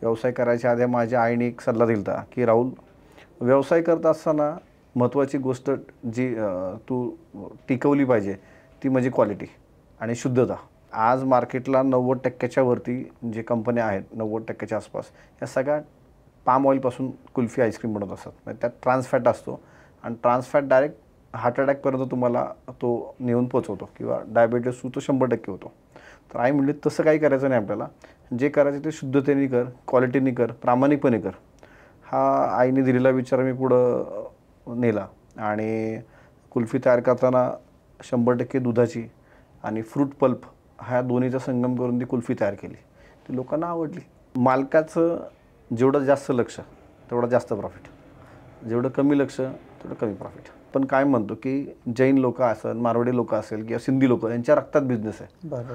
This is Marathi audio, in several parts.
व्यवसाय करायच्या आधी माझ्या आईने एक सल्ला दिला होता की राहुल, व्यवसाय करत असताना महत्त्वाची गोष्ट जी तू टिकवली पाहिजे ती म्हणजे क्वालिटी आणि शुद्धता. आज मार्केटला 90% वरती जे कंपन्या आहेत, 90% आसपास, या सगळ्या पाम ऑइलपासून कुल्फी आईस्क्रीम बनवत असतात. म्हणजे त्यात ट्रान्स फॅट असतो आणि ट्रान्स फॅट डायरेक्ट हार्ट अटॅकपर्यंत तुम्हाला तो नेऊन पोचवतो किंवा डायबिटीस तो 100% होतो. तर आई म्हणली तसं काही करायचं नाही आपल्याला. जे करायचं ते शुद्धतेने कर, क्वालिटीने कर, प्रामाणिकपणे कर. हा आईने दिलेला विचार मी पुढं नेला आणि कुल्फी तयार करताना 100% दुधाची आणि फ्रूट पल्प ह्या दोन्हीचा संगम करून ती कुल्फी तयार केली. ती लोकांना आवडली. मालकाचं जेवढं जास्त लक्ष तेवढं जास्त प्रॉफिट, जेवढं कमी लक्ष तेवढं कमी प्रॉफिट. पण काय म्हणतो की जैन लोक असेल, मारवाडी लोक असेल किंवा सिंधी लोक, यांच्या रक्तात बिझनेस आहे. बरोबर.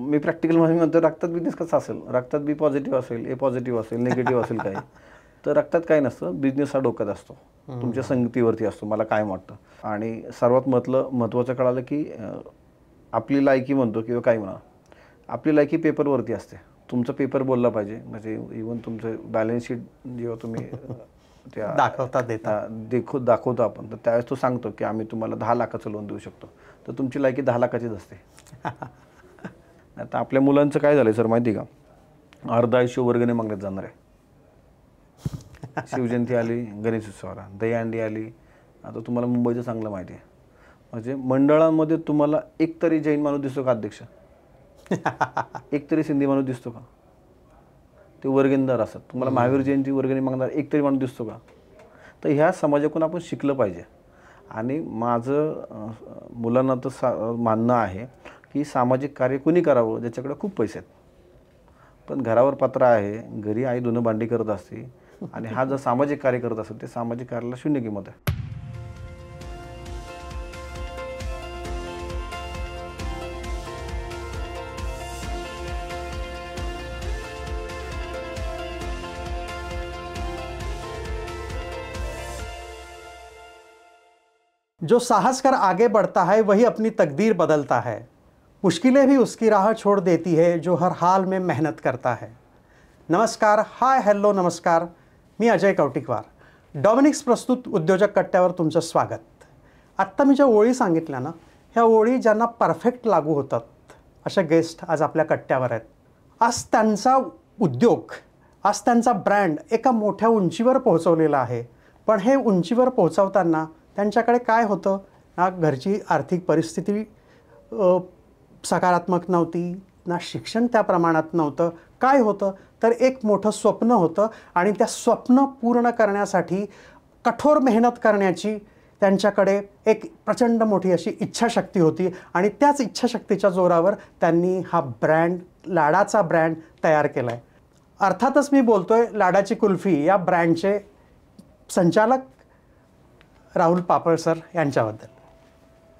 मी प्रॅक्टिकलमध्ये म्हणतो रक्तात बिझनेस कसा असेल, रक्तात बी पॉझिटिव्ह असेल, ए पॉझिटिव्ह असेल, निगेटिव्ह असेल काही, तर रक्तात काही नसतं. बिझनेस हा डोक्यात असतो, तुमच्या संगतीवरती असतो, मला काय वाटतं. आणि सर्वात महत्त्वाचं कळालं की आपली लायकी म्हणतो किंवा काय म्हणा, आपली लायकी पेपरवरती असते. तुमचं पेपर बोलला पाहिजे. म्हणजे इव्हन तुमचं बॅलन्स शीट जेव्हा तुम्ही त्या दाखवतो आपण, तर त्यावेळेस तो सांगतो की आम्ही तुम्हाला 10 लाखाचं लोन देऊ शकतो. तर तुमची लायकी 10 लाखाचीच असते. आता आपल्या मुलांचं काय झालं सर माहिती का, अर्धा आयुष्य वर्गणी मागण्यात जाणार आहे. शिवजयंती आली, गणेश उत्सव आला, दहीहंडी आली. आता तुम्हाला मुंबईचं चांगलं माहिती आहे. म्हणजे मंडळामध्ये तुम्हाला एक तरी जैन माणूस दिसतो का अध्यक्ष? एक तरी सिंधी माणूस दिसतो का? ते वर्गणीदार असतात. तुम्हाला महावीर जयंती वर्गणी मागणार एक तरी माणूस दिसतो का? तर ह्या समाजाकडून आपण शिकलं पाहिजे. आणि माझं मुलांना तर मानणं आहे की सामाजिक कार्य कुणी करावं ज्याच्याकडे खूप पैसे आहेत. पण घरावर पत्रा आहे, घरी आई धुणं भांडी करत असते आणि हा जर सामाजिक कार्य करत असेल ते सामाजिक कार्याला शून्य किंमत आहे. जो साहस कर आगे बढ़ता है वही अपनी तकदीर बदलता है. मुश्किलें भी उसकी राह छोड़ देती है जो हर हाल में मेहनत करता है. नमस्कार, हाय, हॅलो, नमस्कार. मी अजय कौटिकवार. डॉमिनिक्स प्रस्तुत उद्योजक कट्ट्यावर तुमचं स्वागत. आत्ता मी ज्या ओळी सांगितल्या ना, ह्या ओळी ज्यांना परफेक्ट लागू होतात अशा गेस्ट आज आपल्या कट्ट्यावर आहेत. आज त्यांचा उद्योग, आज त्यांचा ब्रँड एका मोठ्या उंचीवर पोहोचवलेला आहे. पण हे उंचीवर पोहोचवताना त्यांच्याकडे काय होतं ना, घरची आर्थिक परिस्थिती सकारात्मक नव्हती, ना शिक्षण त्या प्रमाणात नव्हतं. काय होतं तर एक मोठं स्वप्न होतं आणि त्या स्वप्न पूर्ण करण्यासाठी कठोर मेहनत करण्याची त्यांच्याकडे एक प्रचंड मोठी अशी इच्छाशक्ती होती. आणि त्याच इच्छाशक्तीच्या जोरावर त्यांनी हा ब्रँड, लाडाचा ब्रँड तयार केला आहे. अर्थातच मी बोलतोय लाडाची कुल्फी या ब्रँडचे संचालक राहुल पापळ सर यांच्याबद्दल.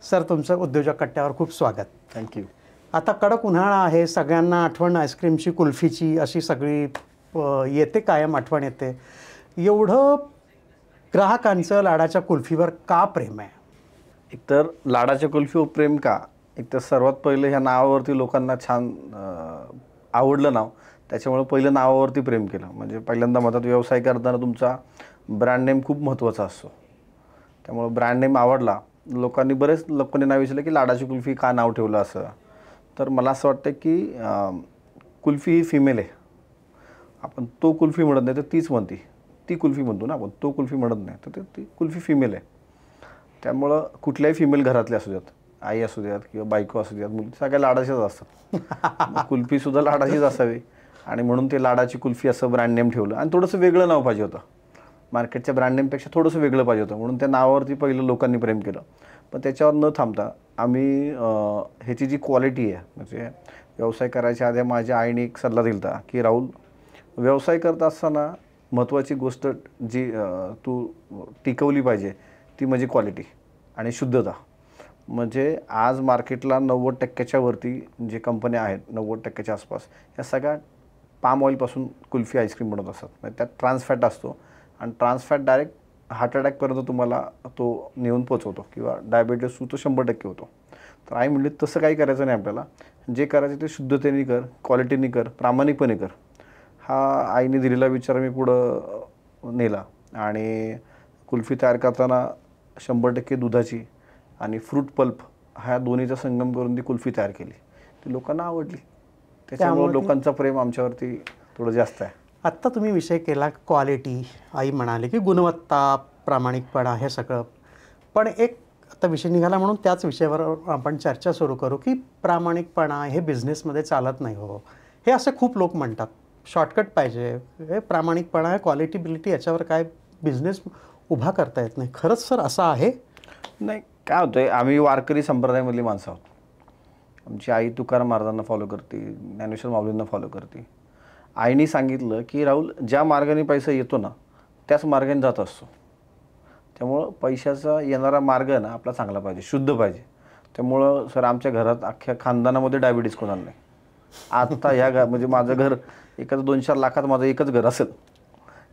सर, तुमचं उद्योजक कट्ट्यावर खूप स्वागत. थँक्यू. आता कडक उन्हाळा आहे, सगळ्यांना आठवण आईस्क्रीमची, कुल्फीची अशी सगळी येते, कायम आठवण येते. एवढं ग्राहकांचं लाडाच्या कुल्फीवर का प्रेम आहे? एकतर लाडाच्या कुल्फीवर प्रेम का, एकतर सर्वात पहिलं ह्या नावावरती लोकांना छान आवडलं नाव, त्याच्यामुळे पहिलं नावावरती प्रेम केलं. म्हणजे पहिल्यांदा म्हणतात व्यवसाय करताना तुमचा ब्रँड नेम खूप महत्त्वाचा असतो. त्यामुळे ब्रँड नेम आवडला. लोकांनी, बरेच लोकांनी नाव विचारलं की लाडाची कुल्फी का नाव ठेवलं असं. तर मला असं वाटतं की कुल्फी ही फिमेल आहे. आपण तो कुल्फी म्हणत नाही तर तीच म्हणती, ती कुल्फी म्हणतो ना आपण, तो कुल्फी म्हणत नाही तर ती कुल्फी फिमेल आहे. त्यामुळं कुठल्याही फिमेल घरातले असू द्यात, आई असू द्यात किंवा बायको असू द्यात, मुली सगळ्या लाडाच्याच असतात. कुल्फीसुद्धा लाडाचीच असावी आणि म्हणून ते लाडाची कुल्फी असं ब्रँड नेम ठेवलं. आणि थोडंसं वेगळं नाव पाहिजे होतं, मार्केटच्या ब्रँड नेमपेक्षा थोडंसं वेगळं पाहिजे होतं, म्हणून त्या नावावरती पहिलं लोकांनी प्रेम केलं. पण त्याच्यावर न थांबता आम्ही ह्याची जी क्वालिटी आहे, म्हणजे व्यवसाय करायच्या आधी माझ्या आईने एक सल्ला दिला होता की राहुल, व्यवसाय करत असताना महत्त्वाची गोष्ट जी तू टिकवली पाहिजे ती म्हणजे क्वालिटी आणि शुद्धता. म्हणजे आज मार्केटला 90% वरती जे कंपन्या आहेत, 90% आसपास, या सगळ्या पाम ऑइलपासून कुल्फी आईस्क्रीम बनवत असतात. म्हणजे त्यात ट्रान्स फॅट असतो आणि ट्रान्स फॅट डायरेक्ट हार्ट अटॅकपर्यंत तुम्हाला तो नेऊन पोचवतो किंवा डायबिटीस तो 100% होतो. तर आई म्हणली तसं काही करायचं नाही आपल्याला. जे करायचं ते शुद्धतेने कर, क्वालिटीने कर, प्रामाणिकपणे कर. हा आईने दिलेला विचार मी पुढं नेला आणि कुल्फी तयार करताना 100% दुधाची आणि फ्रूट पल्प ह्या दोन्हीचा संगम करून ती कुल्फी तयार केली. ती लोकांना आवडली. त्याच्यामुळे लोकांचं प्रेम आमच्यावरती थोडं जास्त आहे. आत्ता तुम्ही विषय केला क्वालिटी, आई म्हणाली की गुणवत्ता, प्रामाणिकपणा हे सगळं. पण एक आता विषय निघाला म्हणून त्याच विषयावर आपण चर्चा सुरू करू की प्रामाणिकपणा हे बिझनेसमध्ये चालत नाही हो. हे असे खूप लोक म्हणतात. शॉर्टकट पाहिजे, हे प्रामाणिकपणा, क्वालिटीबिलिटी याच्यावर काय बिझनेस उभा करता येत नाही. खरंच सर असं आहे? नाही, काय होतं आहे, आम्ही वारकरी संप्रदायामधली माणसं आहोत. आमची आई तुकाराम महाराजांना फॉलो करते, ज्ञानेश्वर माऊलींना फॉलो करते. आईने सांगितलं की राहुल, ज्या मार्गाने पैसा येतो ना त्याच मार्गाने जात असतो. त्यामुळं पैशाचा येणारा मार्ग ना आपला चांगला पाहिजे, शुद्ध पाहिजे. त्यामुळं सर आमच्या घरात अख्ख्या खानदानामध्ये डायबिटीज कोणाला नाही. आत्ता ह्या म्हणजे माझं घर एखादं 2-4 लाखात माझं एकच घर असेल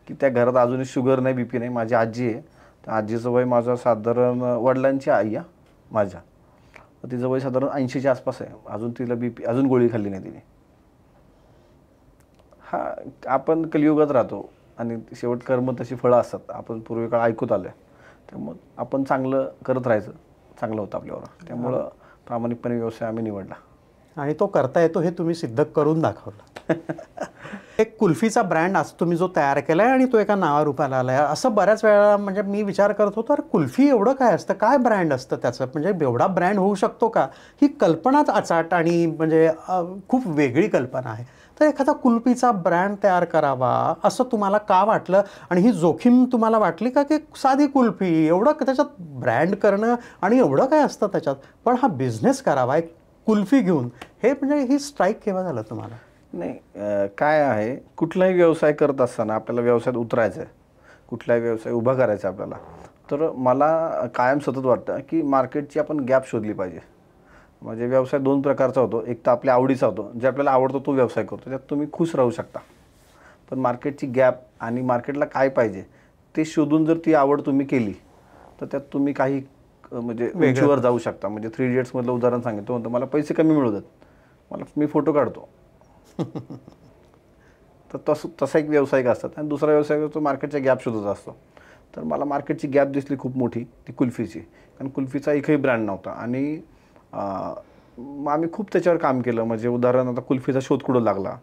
की त्या घरात अजूनही शुगर नाही, BP नाही. माझी आजी आहे, त्या आजीचं वय माझं साधारण वडिलांची आई आहे माझ्या, तिचं वय साधारण 80च्या आसपास आहे. अजून तिला BP, अजून गोळी खाल्ली नाही तिने. हा, आपण कलियुगात राहतो आणि शेवट कर्म तशी फळं असतात. आपण पूर्वीकाळ ऐकूत आलो आहे. त्यामुळं आपण चांगलं करत राहायचं, चांगलं होतं आपल्यावर. त्यामुळं प्रामाणिकपणे व्यवसाय आम्ही निवडला आणि तो करता येतो हे तुम्ही सिद्ध करून दाखवलं. एक कुल्फीचा ब्रँड आज तुम्ही जो तयार केला आहे आणि तो एका नावारूपाला आला आहे. असं बऱ्याच वेळा म्हणजे मी विचार करत होतो, अरे कुल्फी एवढं काय असतं, काय ब्रँड असतं त्याचं, म्हणजे एवढा ब्रँड होऊ शकतो का? ही कल्पनाच अचाट आणि म्हणजे खूप वेगळी कल्पना आहे. तर एखादा कुल्फीचा ब्रँड तयार करावा असं तुम्हाला का वाटलं? आणि ही जोखीम तुम्हाला वाटली का की साधी कुल्फी एवढं त्याच्यात ब्रँड करणं आणि एवढं काय असतं त्याच्यात, पण हा बिझनेस करावा एक कुल्फी घेऊन, हे म्हणजे ही स्ट्राईक केव्हा झालं तुम्हाला? नाही, काय आहे, कुठलाही व्यवसाय करत असताना आपल्याला व्यवसायात उतरायचं आहे, कुठलाही व्यवसाय उभा करायचा आपल्याला, तर मला कायम सतत वाटतं की मार्केटची आपण गॅप शोधली पाहिजे. म्हणजे व्यवसाय 2 प्रकारचा होतो. एक तर आपल्या आवडीचा होतो, जे आपल्याला आवडतो तो व्यवसाय करतो, त्यात तुम्ही खुश राहू शकता. पण मार्केटची गॅप आणि मार्केटला काय पाहिजे ते शोधून जर ती आवड तुम्ही केली तर त्यात तुम्ही काही म्हणजे उंचीवर जाऊ शकता. म्हणजे 3 इडियट्समधलं उदाहरण सांगितलं होतं, मला पैसे कमी मिळू देत, मी फोटो काढतो. तर तसा एक व्यावसायिक असतात. आणि दुसरा व्यवसाय तो मार्केटच्या गॅप शोधत असतो. तर मला मार्केटची गॅप दिसली खूप मोठी, ती कुल्फीची. कारण कुल्फीचा एकही ब्रँड नव्हता आणि मग आम्ही खूप त्याच्यावर काम केलं. म्हणजे उदाहरण, आता कुल्फीचा शोध कुठं लागला,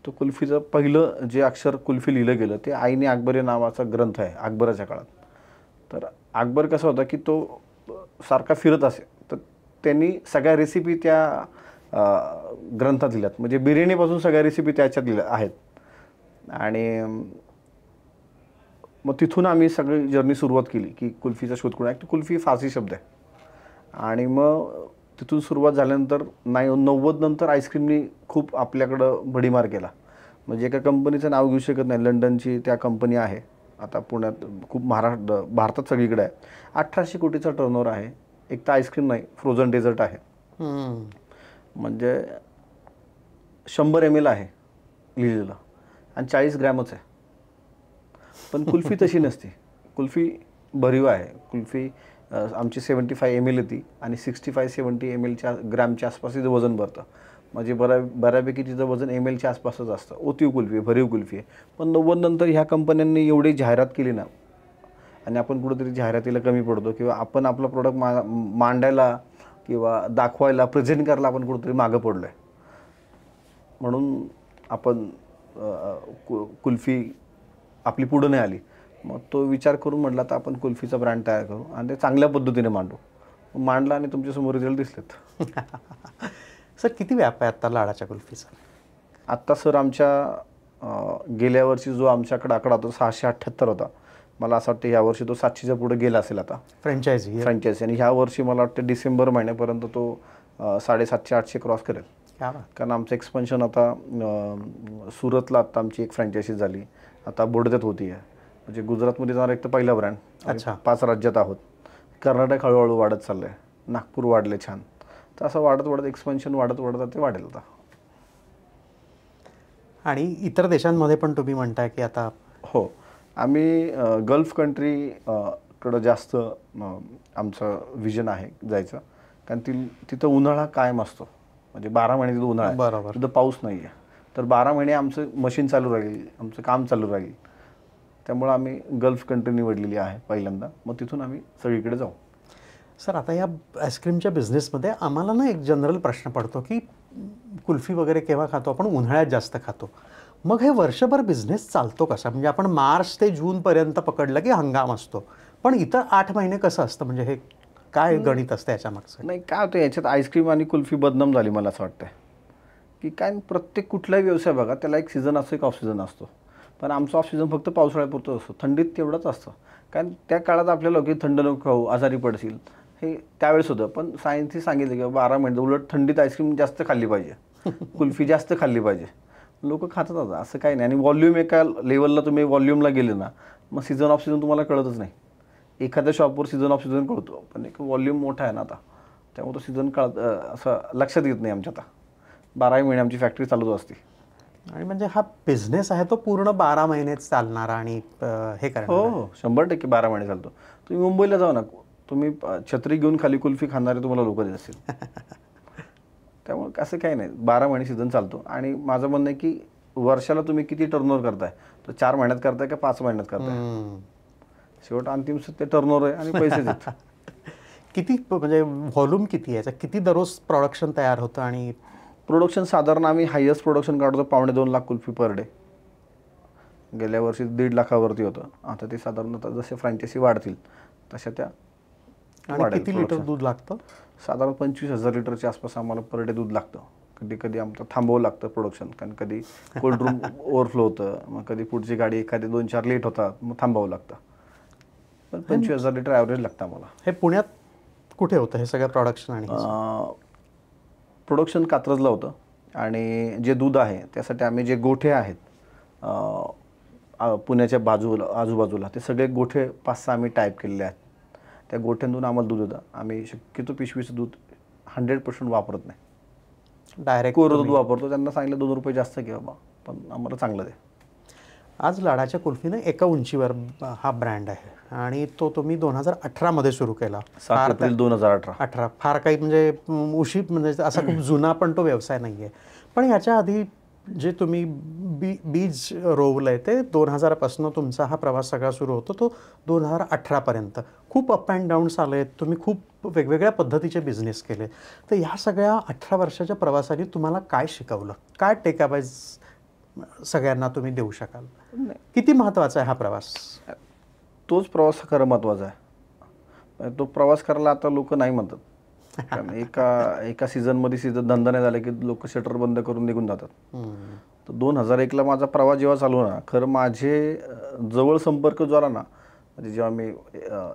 तो कुल्फीचं पहिलं जे अक्षर कुल्फी लिहिलं गेलं ते आईने अकबरी नावाचा ग्रंथ आहे अकबराच्या काळात. तर अकबर कसा होता की तो सारखा फिरत असे, तर त्यांनी सगळ्या रेसिपी त्या ग्रंथात लिहिल्यात. म्हणजे बिर्याणीपासून सगळ्या रेसिपी त्याच्यात लिहिल्या आहेत. आणि मग तिथून आम्ही सगळी जर्नी सुरुवात केली की कुल्फीचा शोध कुठे आहे. कुल्फी फारसी शब्द आहे. आणि मग तिथून सुरुवात झाल्यानंतर 90 नंतर आईस्क्रीमनी खूप आपल्याकडं भडीमार केला. म्हणजे एका कंपनीचं नाव घेऊ शकत नाही, लंडनची त्या कंपनी आहे, आता पुण्यात खूप भारतात सगळीकडे आहे. 1800 कोटीचा टर्नओव्हर आहे. एक तर आईस्क्रीम नाही, फ्रोझन डेझर्ट आहे. म्हणजे 100 ml आहे लिहिलेलं आणि 40 ग्रॅमच आहे. पण कुल्फी तशी नसते. कुल्फी भरीव आहे. कुल्फी आमची 75 ml येते आणि 65-70 ml ग्रॅमच्या आसपास तिचं वजन भरतं. म्हणजे बऱ्यापैकी तिचं वजन mlच्या आसपासच असतं. ओतीव कुल्फी आहे, भरीव कुल्फी आहे. पण 90 नंतर ह्या कंपन्यांनी एवढी जाहिरात केली ना, आणि आपण कुठंतरी जाहिरातीला कमी पडतो किंवा आपण आपला प्रोडक्ट मांडायला किंवा दाखवायला, प्रेझेंट करायला आपण कुठंतरी मागं पडलो आहे. म्हणून आपण कुल्फी आपली पुढं नाही आली. मग तो विचार करून म्हटलं तर आपण कुल्फीचा ब्रँड तयार करू आणि ते चांगल्या पद्धतीने मांडू. मांडला आणि तुमच्यासमोर रिझल्ट दिसलेत. सर किती व्याप आहे आत्ता लाडाच्या कुल्फीचा? आत्ता सर आमच्या गेल्या वर्षी जो आमच्याकडे आकडा होता 678 होता. मला असं वाटतं यावर्षी तो 700च्या पुढे गेला असेल आता फ्रँचायझी. आणि ह्या वर्षी मला वाटतं डिसेंबर महिन्यापर्यंत तो 750-800 क्रॉस करेल. कारण आमचं एक्सपेन्शन आता सुरतला आत्ता आमची एक फ्रँचायझी झाली, आता बोडद्यात होती आहे. म्हणजे गुजरातमध्ये जाणार एक तर पहिला ब्रँड. 5 राज्यात आहोत. कर्नाटक हळूहळू वाढत चाललं आहे, नागपूर वाढले छान. तर असं वाढत एक्सपेन्शन वाढत ते वाढेल आता. आणि इतर देशांमध्ये पण तुम्ही म्हणताय की आता? हो, आम्ही गल्फ कंट्रीकडं जास्त आमचं विजन आहे जायचं. कारण तिथं उन्हाळा कायम असतो. म्हणजे 12 महिने तिथं उन्हाळा आहे, तिथं पाऊस नाही आहे. तर 12 महिने आमचं मशीन चालू राहील, आमचं काम चालू राहील. त्यामुळं आम्ही गल्फ कंट्री निवडलेली आहे पहिल्यांदा. मग तिथून आम्ही सगळीकडे जाऊ. सर आता या आईस्क्रीमच्या बिझनेसमध्ये आम्हाला ना एक जनरल प्रश्न पडतो की कुल्फी वगैरे केव्हा खातो आपण? उन्हाळ्यात जास्त खातो. मग हे वर्षभर बिझनेस चालतो कसा? म्हणजे आपण मार्च ते जूनपर्यंत पकडलं की हंगाम असतो, पण इतर 8 महिने कसं असतं? म्हणजे हे काय गणित असतं याच्यामागचं? नाही, काय होतं याच्यात आईस्क्रीम आणि कुल्फी बदनाम झाली मला असं वाटतं की काय, प्रत्येक कुठलाही व्यवसाय बघा त्याला एक सीझन असतो, एक ऑफ सीझन असतो. पण आमचा ऑफ सीझन फक्त पावसाळ्यापुरतं असतो, थंडीत तेवढंच असतं. कारण त्या काळात आपल्याला की थंड नको खाऊ, आजारी पडशील, हे त्यावेळेस होतं. पण सायन्सने सांगितलं की 12 महिने उलट थंडीत आईस्क्रीम जास्त खाल्ली पाहिजे, कुल्फी जास्त खाल्ली पाहिजे. लोक खातात आता, असं काही नाही. आणि व्हॉल्यूम एका लेवलला तुम्ही व्हॉल्यूमला गेले ना, मग सीझन ऑफ सीझन तुम्हाला कळतच नाही. एखाद्या शॉपवर सीझन ऑफ सीझन कळतो, पण एक व्हॉल्यूम मोठा आहे ना आता, त्यामुळे तो सीझन असं लक्षात येत नाही आमच्या. आता 12 महिने आमची फॅक्टरी चालूच असते. आणि म्हणजे हा बिझनेस आहे तो पूर्ण 12 महिनेच चालणारा आणि हे करणार. हो, 100% 12 महिने चालतो. तुम्ही मुंबईला जाऊ ना, तुम्ही छत्री घेऊन खाली कुल्फी खाणारे तुम्हाला लोक देत असतील. त्यामुळे असं काही नाही, 12 महिने सीझन चालतो. आणि माझं म्हणणं आहे की वर्षाला तुम्ही किती टर्नओव्हर करताय, तर 4 महिन्यात करताय का 5 महिन्यात करताय, शेवट अंतिम ते टर्नओव्हर आहे आणि पैसे देत. किती म्हणजे व्हॉल्यूम किती याचा? किती दररोज प्रोडक्शन तयार होतं? आणि प्रोडक्शन साधारण आम्ही हायेस्ट प्रोडक्शन काढतो 1.25 लाख कुल्फी पर डे. गेल्या वर्षी 1.5 लाखावरती होतं. आता ते साधारणतः जसे फ्रँचायसी वाढतील तशा त्या आणि किती लिटर दूध लागतं? साधारण 25,000 लिटरच्या आसपास आम्हाला पर डे दूध लागतं. कधी कधी आमचं थांबवावं लागतं प्रोडक्शन, कारण कधी कोल्ड रूम ओव्हरफ्लो होतं, मग कधी पुढची गाडी एखादी 2-4 लेट होतात, मग थांबावं लागतं. पण 25,000 लिटर ॲव्हरेज लागतं आम्हाला. हे पुण्यात कुठे होतं हे सगळं प्रोडक्शन? आणि प्रोडक्शन कात्रजला होतं. आणि जे दूध आहे त्यासाठी आम्ही जे गोठे आहेत पुण्याच्या आजूबाजूला, ते सगळे गोठे 5-6 आम्ही टाईप केलेले आहेत. त्या गोठ्यांतून आम्हाला दूध येतं. आम्ही शक्यतो पिशवीचं दूध 100% वापरत नाही, डायरेक्ट कोरं दूध वापरतो. त्यांना सांगितलं 2 रुपये जास्त घ्या बाबा, पण आम्हाला चांगलं दे. आज लाडाच्या कुल्फीनं एका उंचीवर हा ब्रँड आहे आणि तो तुम्ही 2018 सुरू केला. 7 एप्रिल 2018. फार काही म्हणजे उशीर म्हणजे असा खूप जुना पण तो व्यवसाय नाही आहे. पण याच्या आधी जे तुम्ही बीज रोवलं आहे ते 2000 पासून तुमचा हा प्रवास सगळा सुरू होतो, तो 2018 पर्यंत खूप अप अँड डाऊन्स आले. तुम्ही खूप वेगवेगळ्या पद्धतीचे बिझनेस केले. तर या सगळ्या 18 वर्षाच्या प्रवासाने तुम्हाला काय शिकवलं? काय टेकअवेज सगळ्यांना तुम्ही देऊ शकाल? किती महत्त्वाचा आहे हा प्रवास? तोच प्रवास खरं महत्त्वाचा आहे. तो प्रवास करायला आता लोक नाही म्हणतात. कारण एका सीझनमध्ये धंदा नाही झाला की लोक शटर बंद करून निघून जातात. तर 2001ला माझा प्रवास जेव्हा चालू ना, खरं माझे जवळ संपर्क जो आला ना, म्हणजे जेव्हा मी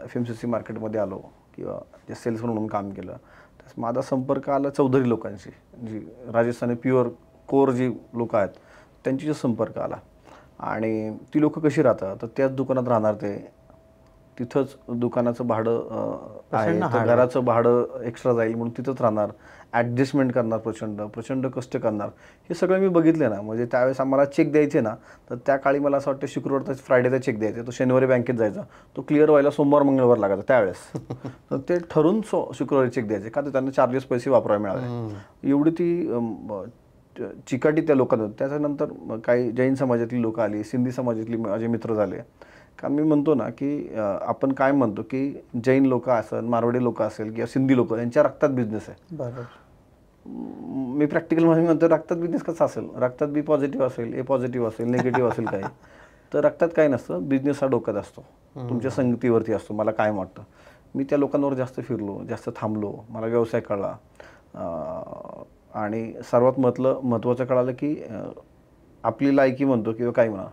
FMCG मार्केटमध्ये आलो किंवा जे सेल्स म्हणून काम केलं, तर माझा संपर्क आला चौधरी लोकांशी, जी राजस्थानी प्युअर कोर जी लोक आहेत त्यांची जो संपर्क आला. आणि ती लोक कशी राहतात, तर त्याच दुकानात राहणार, ते तिथंच दुकानाचं भाडं आहे, तर घराचं भाडं एक्स्ट्रा जाईल म्हणून तिथंच राहणार, ॲडजस्टमेंट करणार, प्रचंड कष्ट करणार. हे सगळं मी बघितलं ना. म्हणजे त्यावेळेस आम्हाला चेक द्यायचे ना, तर त्या काळी मला असं वाटतं शुक्रवारचा फ्रायडेचा चेक द्यायचा, तो शनिवारी बँकेत जायचा, तो क्लिअर व्हायला सोमवार मंगळवार लागायचा त्यावेळेस. तर ते ठरून शुक्रवारी चेक द्यायचे, का तर त्यांना चार्जेस पैसे वापरायला मिळाले. एवढी ती चिकाटी त्या लोकांना होती. त्याच्यानंतर काही जैन समाजातली लोकं आली, सिंधी समाजातली माझे मित्र झाले. कारण मी म्हणतो ना की आपण काय म्हणतो की जैन लोक असेल, मारवाडी लोक असेल किंवा सिंधी लोक, यांच्या रक्तात बिझनेस आहे. बरोबर. मी प्रॅक्टिकल म्हणून म्हणतो रक्तात बिझनेस कसा असेल? रक्तात बी पॉझिटिव्ह असेल, ए पॉझिटिव्ह असेल, निगेटिव्ह असेल काही, तर रक्तात काही नसतं. बिझनेस हा डोक्यात असतो, तुमच्या संगतीवरती असतो. मला काय वाटतं, मी त्या लोकांवर जास्त फिरलो, जास्त थांबलो, मला व्यवसाय कळला. आणि सर्वात महत्त्वाचं कळालं की आपली लायकी म्हणतो किंवा काय म्हणा,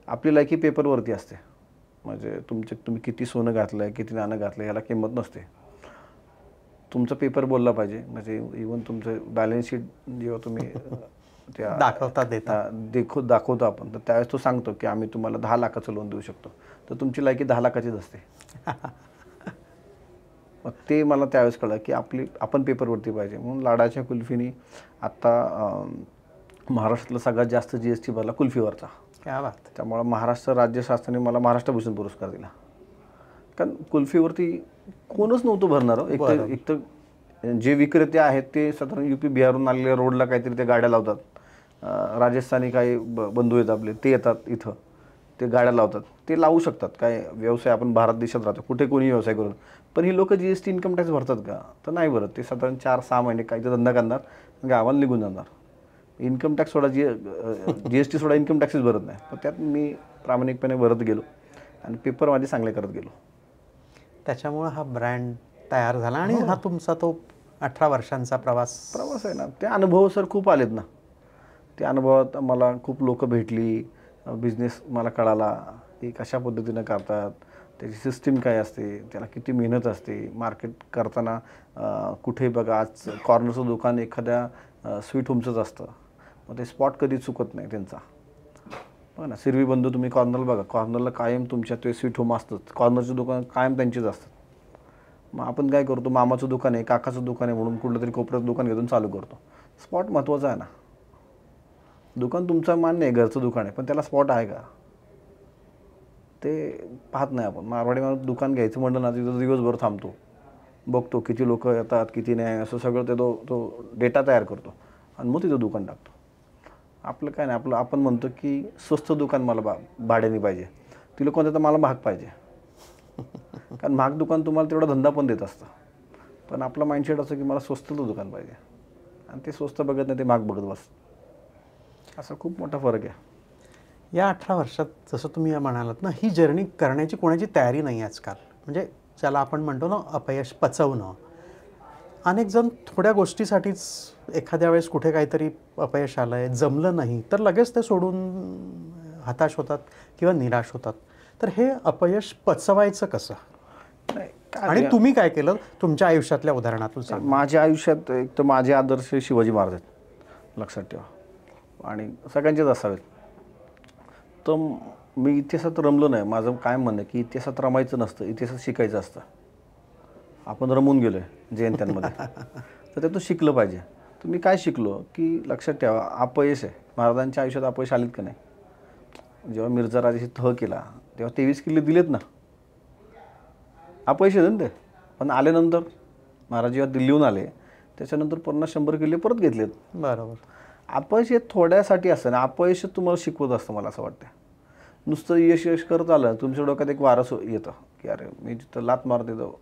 आपली लायकी पेपरवरती असते. म्हणजे तुम्ही किती सोनं घातलं आहे, किती नाणं घातलं आहे, याला किंमत नसते. तुमचा पेपर बोलला पाहिजे. म्हणजे इव्हन तुमचं बॅलन्स शीट जेव्हा तुम्ही त्या दाखवतो आपण, तर त्यावेळेस तो सांगतो की आम्ही तुम्हाला 10 लाखाचं लोन देऊ शकतो, तर तुमची लायकी 10 लाखाचीच असते. मग ते मला त्यावेळेस कळलं की आपण पेपरवरती पाहिजे. म्हणून लाडाच्या कुल्फीनी आत्ता महाराष्ट्रातला सगळ्यात जास्त GST भरला कुल्फीवरचा. क्या बात. त्यामुळं महाराष्ट्र राज्य शासनाने मला महाराष्ट्र भूषण पुरस्कार दिला. कारण कुल्फीवरती कोणच नव्हतं भरणार. एक तर जे विक्रेते आहेत ते साधारण UP बिहारहून आलेल्या रोडला काहीतरी त्या गाड्या लावतात राजस्थानी काही बंधू आहेत आपले, ते येतात इथं, ते गाड्या लावतात, ते लावू शकतात. काय व्यवसाय, आपण भारत देशात राहतो, कुठे कोणी व्यवसाय करून. पण ही लोक GST इन्कम टॅक्स भरतात का? तर नाही भरत. ते साधारण 4-6 महिने काही धंदा करणार, गावाला निघून जाणार. इन्कम टॅक्स सोडा, GST सोडा इन्कम टॅक्सच भरत नाही. तर त्यात मी प्रामाणिकपणे भरत गेलो आणि पेपर माझे चांगले करत गेलो. त्याच्यामुळे हा ब्रँड तयार झाला. आणि हा तुमचा तो 18 वर्षांचा प्रवास आहे ना. ते अनुभव सर खूप आलेत ना. त्या अनुभवात मला खूप लोक भेटली, बिझनेस मला कळाला की कशा पद्धतीनं करतात, त्याची सिस्टीम काय असते, त्याला किती मेहनत असते. मार्केट करताना कुठे बघा, आज कॉर्नरचं दुकान एखाद्या स्वीट होमचंच असतं, मग ते स्पॉट कधी चुकत नाही त्यांचा. बघा ना, सिरवी बंधू तुम्ही कॉर्नरला बघा, कॉर्नरला कायम तुमच्या ते स्वीट होम असतंच, कॉर्नरचं दुकान कायम त्यांचीच असतात. मग आपण काय करतो, मामाचं दुकान आहे, काकाचं दुकान आहे म्हणून कुठलं तरी कोपऱ्यात दुकान घेऊन चालू करतो. स्पॉट महत्त्वाचा आहे ना. दुकान तुमचं मान्य आहे, घरचं दुकान आहे, पण त्याला स्पॉट आहे का ते पाहत नाही आपण. मारवाडी माणूस दुकान घ्यायचं म्हणलं ना, तिथं दिवसभर थांबतो, बघतो किती लोक येतात, किती नाही, असं सगळं ते तो डेटा तयार करतो आणि मग तिथं दुकान टाकतो. आपलं काय नाही, आपलं आपण म्हणतो की स्वस्त दुकान मला भाड्याने पाहिजे, ती लोक म्हणतात मला महाग पाहिजे. कारण महाग दुकान तुम्हाला तेवढा धंदा पण देत असतं. पण आपला माइंडसेट असं की मला स्वस्तचं दुकान पाहिजे, आणि ते स्वस्त बघत नाही, ते महाग बघत बसतं. असा खूप मोठा फरक आहे. या 18 वर्षात जसं तुम्ही म्हणालात ना, ही जर्नी करण्याची कोणाची तयारी नाही आजकाल. म्हणजे ज्याला आपण म्हणतो ना, अपयश पचवणं. अनेक जण थोड्या गोष्टीसाठीच एखाद्या वेळेस कुठे काहीतरी अपयश आलं आहे, जमलं नाही, तर लगेच ते सोडून हताश होतात किंवा निराश होतात. तर हे अपयश पचवायचं कसं? आणि तुम्ही काय केलं तुमच्या आयुष्यातल्या उदाहरणातून सांगा. माझ्या आयुष्यात एक तर माझे आदर्श शिवाजी महाराज आहेत, लक्षात ठेवा, आणि सगळ्यांचेच असावेत. तर मी इतिहासात रमलो नाही. माझं काय म्हणणं आहे की इतिहासात रमायचं नसतं, इतिहासात शिकायचं असतं. आपण रमून गेलो आहे जयंत्यांमध्ये, तर त्यातून शिकलं पाहिजे. तर मी काय शिकलो की लक्षात ठेवा, अपयश आहे, महाराजांच्या आयुष्यात अपयश आलीत का नाही. जेव्हा मिर्झा राजाशी तह केला तेव्हा 23 किल्ले दिलेत ना, अपयश आहेत ना ते. पण आल्यानंतर महाराज जेव्हा दिल्लीहून आले त्याच्यानंतर 50-100 किल्ले परत घेतलेत. बरोबर. अपयश हे थोड्यासाठी असतं ना, अपयश तुम्हाला शिकवत असतं. मला असं वाटतं, नुसतं यश करत आलं तुमच्या डोक्यात एक वारस येतं की अरे मी तिथं लात मारत येतो,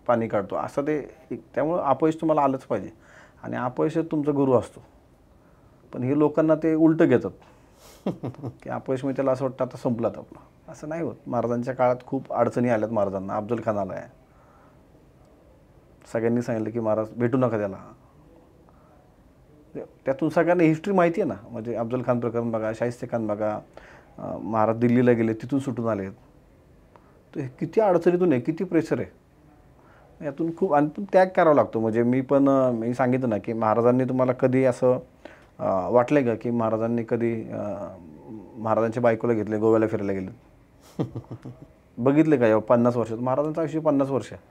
पाणी काढतो, असं ते. त्यामुळं अपयश तुम्हाला आलंच पाहिजे, आणि अपयश तुमचा गुरु असतो. पण हे लोकांना ते उलटं घेतात की अपयश म्हणजे त्याला असं वाटतं आता संपलात आपलं. असं नाही होत. महाराजांच्या काळात खूप अडचणी आल्यात महाराजांना. अफजल खान आला आहे, सगळ्यांनी सांगितलं की महाराज भेटू नका त्याला. त्यातून सगळ्यांना हिस्ट्री माहिती आहे ना. म्हणजे अफजल खान प्रकरण बघा, शाहिस्ते खान बघा, महाराज दिल्लीला गेले तिथून सुटून आलेत. तर हे किती अडचणीतून आहे, किती प्रेशर आहे यातून. खूप आणि त्याग करावा लागतो. म्हणजे मी सांगितलं ना की महाराजांनी तुम्हाला कधी असं वाटलंय का की महाराजांनी कधी महाराजांच्या बायकोला घेतले, गोव्याला फिरायला गेले, बघितले का? 50 वर्षात महाराजांचं आयुष्य 50 वर्ष आहे.